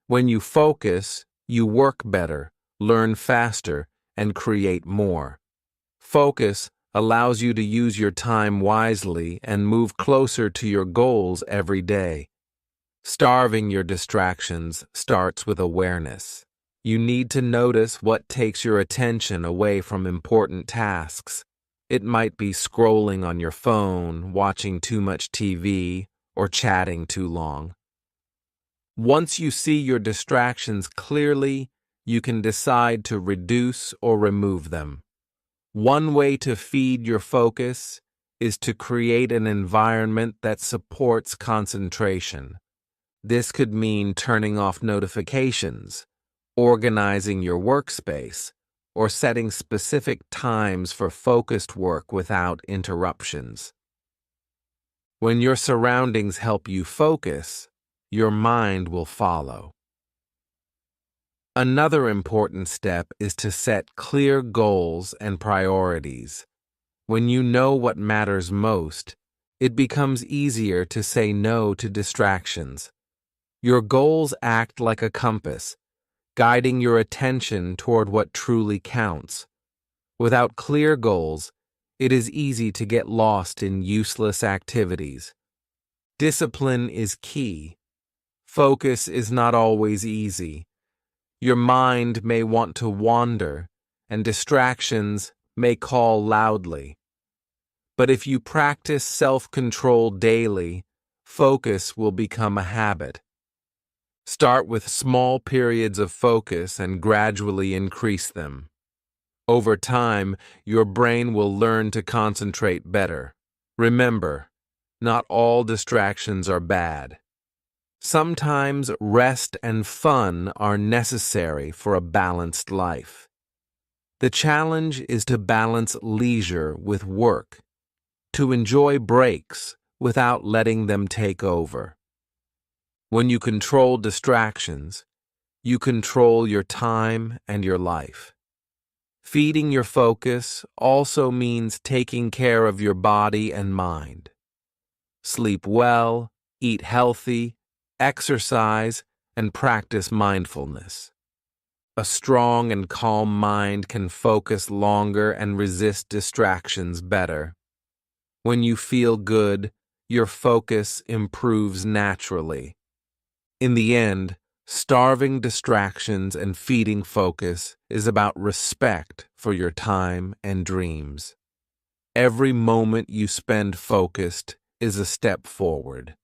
A: When you focus, you work better, learn faster, and create more. Focus allows you to use your time wisely and move closer to your goals every day. Starving your distractions starts with awareness. You need to notice what takes your attention away from important tasks. It might be scrolling on your phone, watching too much TV, or chatting too long. Once you see your distractions clearly, you can decide to reduce or remove them. One way to feed your focus is to create an environment that supports concentration. This could mean turning off notifications, organizing your workspace, or setting specific times for focused work without interruptions. When your surroundings help you focus, your mind will follow. Another important step is to set clear goals and priorities. When you know what matters most, it becomes easier to say no to distractions. Your goals act like a compass, guiding your attention toward what truly counts. Without clear goals, it is easy to get lost in useless activities. Discipline is key. Focus is not always easy. Your mind may want to wander, and distractions may call loudly. But if you practice self-control daily, focus will become a habit. Start with small periods of focus and gradually increase them. Over time, your brain will learn to concentrate better. Remember, not all distractions are bad. Sometimes rest and fun are necessary for a balanced life. The challenge is to balance leisure with work, to enjoy breaks without letting them take over. When you control distractions, you control your time and your life. Feeding your focus also means taking care of your body and mind. Sleep well, eat healthy, exercise, and practice mindfulness. A strong and calm mind can focus longer and resist distractions better. When you feel good, your focus improves naturally. In the end, starving distractions and feeding focus is about respect for your time and dreams. Every moment you spend focused is a step forward.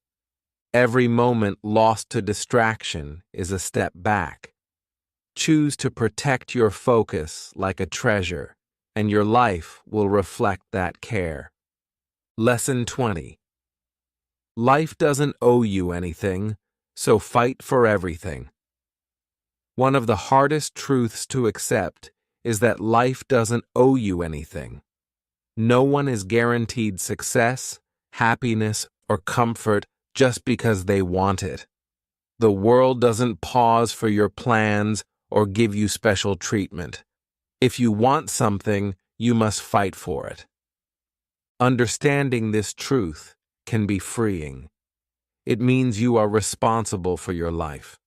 A: Every moment lost to distraction is a step back. Choose to protect your focus like a treasure, and your life will reflect that care. Lesson 20. Life doesn't owe you anything, so fight for everything. One of the hardest truths to accept is that life doesn't owe you anything. No one is guaranteed success, happiness, or comfort just because they want it. The world doesn't pause for your plans or give you special treatment. If you want something, you must fight for it. Understanding this truth can be freeing. It means you are responsible for your life.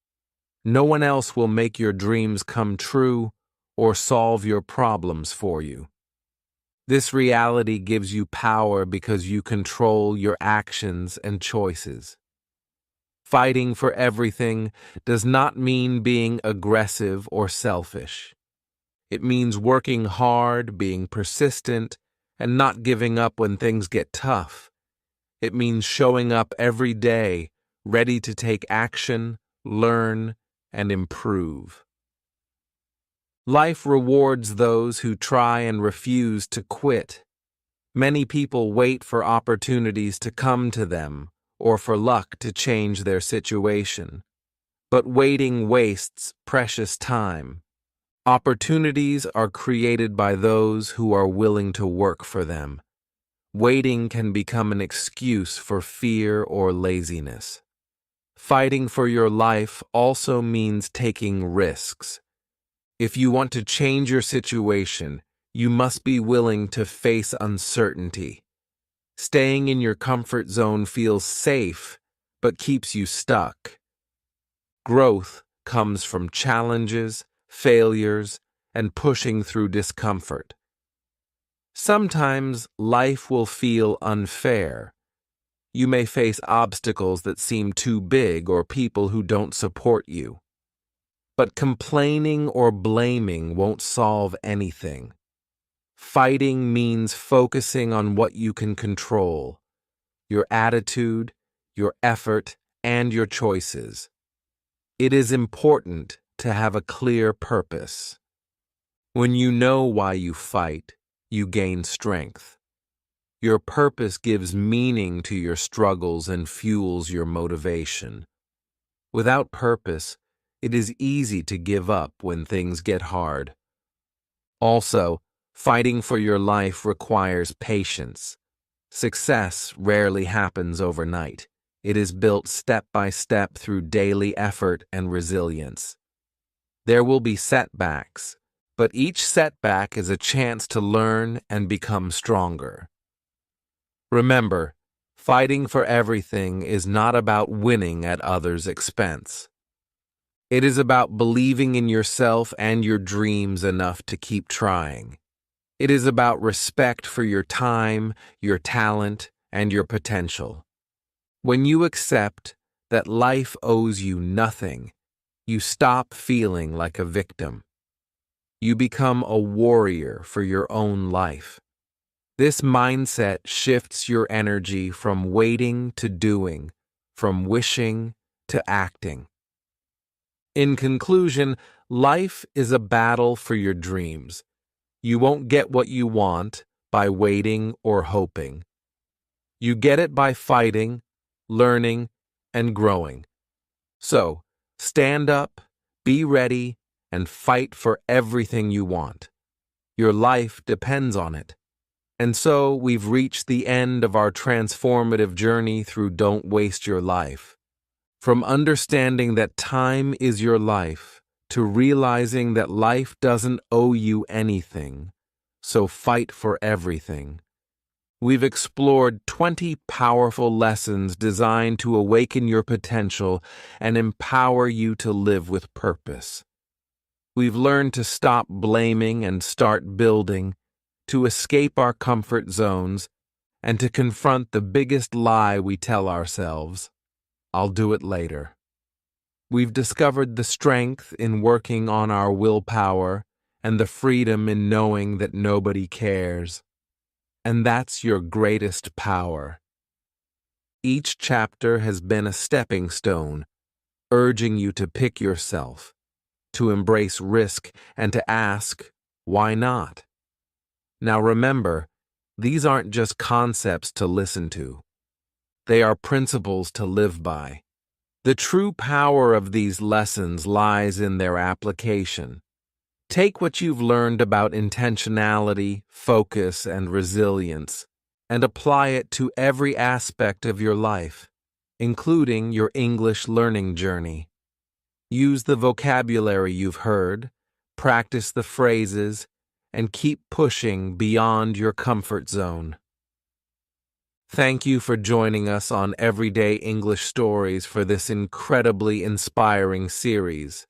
A: No one else will make your dreams come true or solve your problems for you. This reality gives you power because you control your actions and choices. Fighting for everything does not mean being aggressive or selfish. It means working hard, being persistent, and not giving up when things get tough. It means showing up every day, ready to take action, learn, and improve. Life rewards those who try and refuse to quit. Many people wait for opportunities to come to them or for luck to change their situation. But waiting wastes precious time. Opportunities are created by those who are willing to work for them. Waiting can become an excuse for fear or laziness. Fighting for your life also means taking risks. If you want to change your situation, you must be willing to face uncertainty. Staying in your comfort zone feels safe, but keeps you stuck. Growth comes from challenges, failures, and pushing through discomfort. Sometimes life will feel unfair. You may face obstacles that seem too big or people who don't support you. But complaining or blaming won't solve anything. Fighting means focusing on what you can control: your attitude, your effort, and your choices. It is important to have a clear purpose. When you know why you fight, you gain strength. Your purpose gives meaning to your struggles and fuels your motivation. Without purpose, it is easy to give up when things get hard. Also, fighting for your life requires patience. Success rarely happens overnight. It is built step by step through daily effort and resilience. There will be setbacks, but each setback is a chance to learn and become stronger. Remember, fighting for everything is not about winning at others' expense. It is about believing in yourself and your dreams enough to keep trying. It is about respect for your time, your talent, and your potential. When you accept that life owes you nothing, you stop feeling like a victim. You become a warrior for your own life. This mindset shifts your energy from waiting to doing, from wishing to acting. In conclusion, life is a battle for your dreams. You won't get what you want by waiting or hoping. You get it by fighting, learning, and growing. So, stand up, be ready, and fight for everything you want. Your life depends on it. And so, we've reached the end of our transformative journey through Don't Waste Your Life. From understanding that time is your life to realizing that life doesn't owe you anything, so fight for everything. We've explored 20 powerful lessons designed to awaken your potential and empower you to live with purpose. We've learned to stop blaming and start building, to escape our comfort zones, and to confront the biggest lie we tell ourselves: I'll do it later. We've discovered the strength in working on our willpower and the freedom in knowing that nobody cares. And that's your greatest power. Each chapter has been a stepping stone, urging you to pick yourself, to embrace risk, and to ask, why not? Now remember, these aren't just concepts to listen to. They are principles to live by. The true power of these lessons lies in their application. Take what you've learned about intentionality, focus, and resilience, and apply it to every aspect of your life, including your English learning journey. Use the vocabulary you've heard, practice the phrases, and keep pushing beyond your comfort zone. Thank you for joining us on Everyday English Stories for this incredibly inspiring series.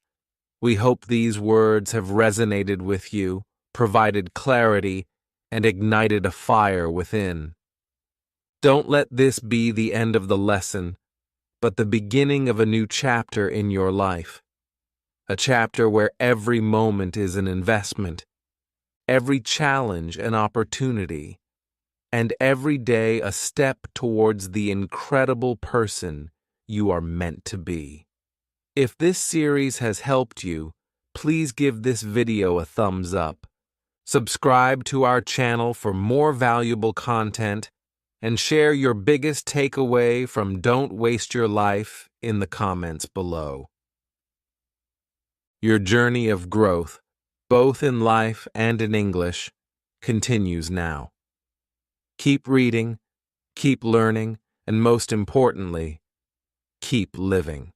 A: We hope these words have resonated with you, provided clarity, and ignited a fire within. Don't let this be the end of the lesson, but the beginning of a new chapter in your life. A chapter where every moment is an investment, every challenge an opportunity, and every day a step towards the incredible person you are meant to be. If this series has helped you, please give this video a thumbs up. Subscribe to our channel for more valuable content, and share your biggest takeaway from Don't Waste Your Life in the comments below. Your journey of growth, both in life and in English, continues now. Keep reading, keep learning, and most importantly, keep living.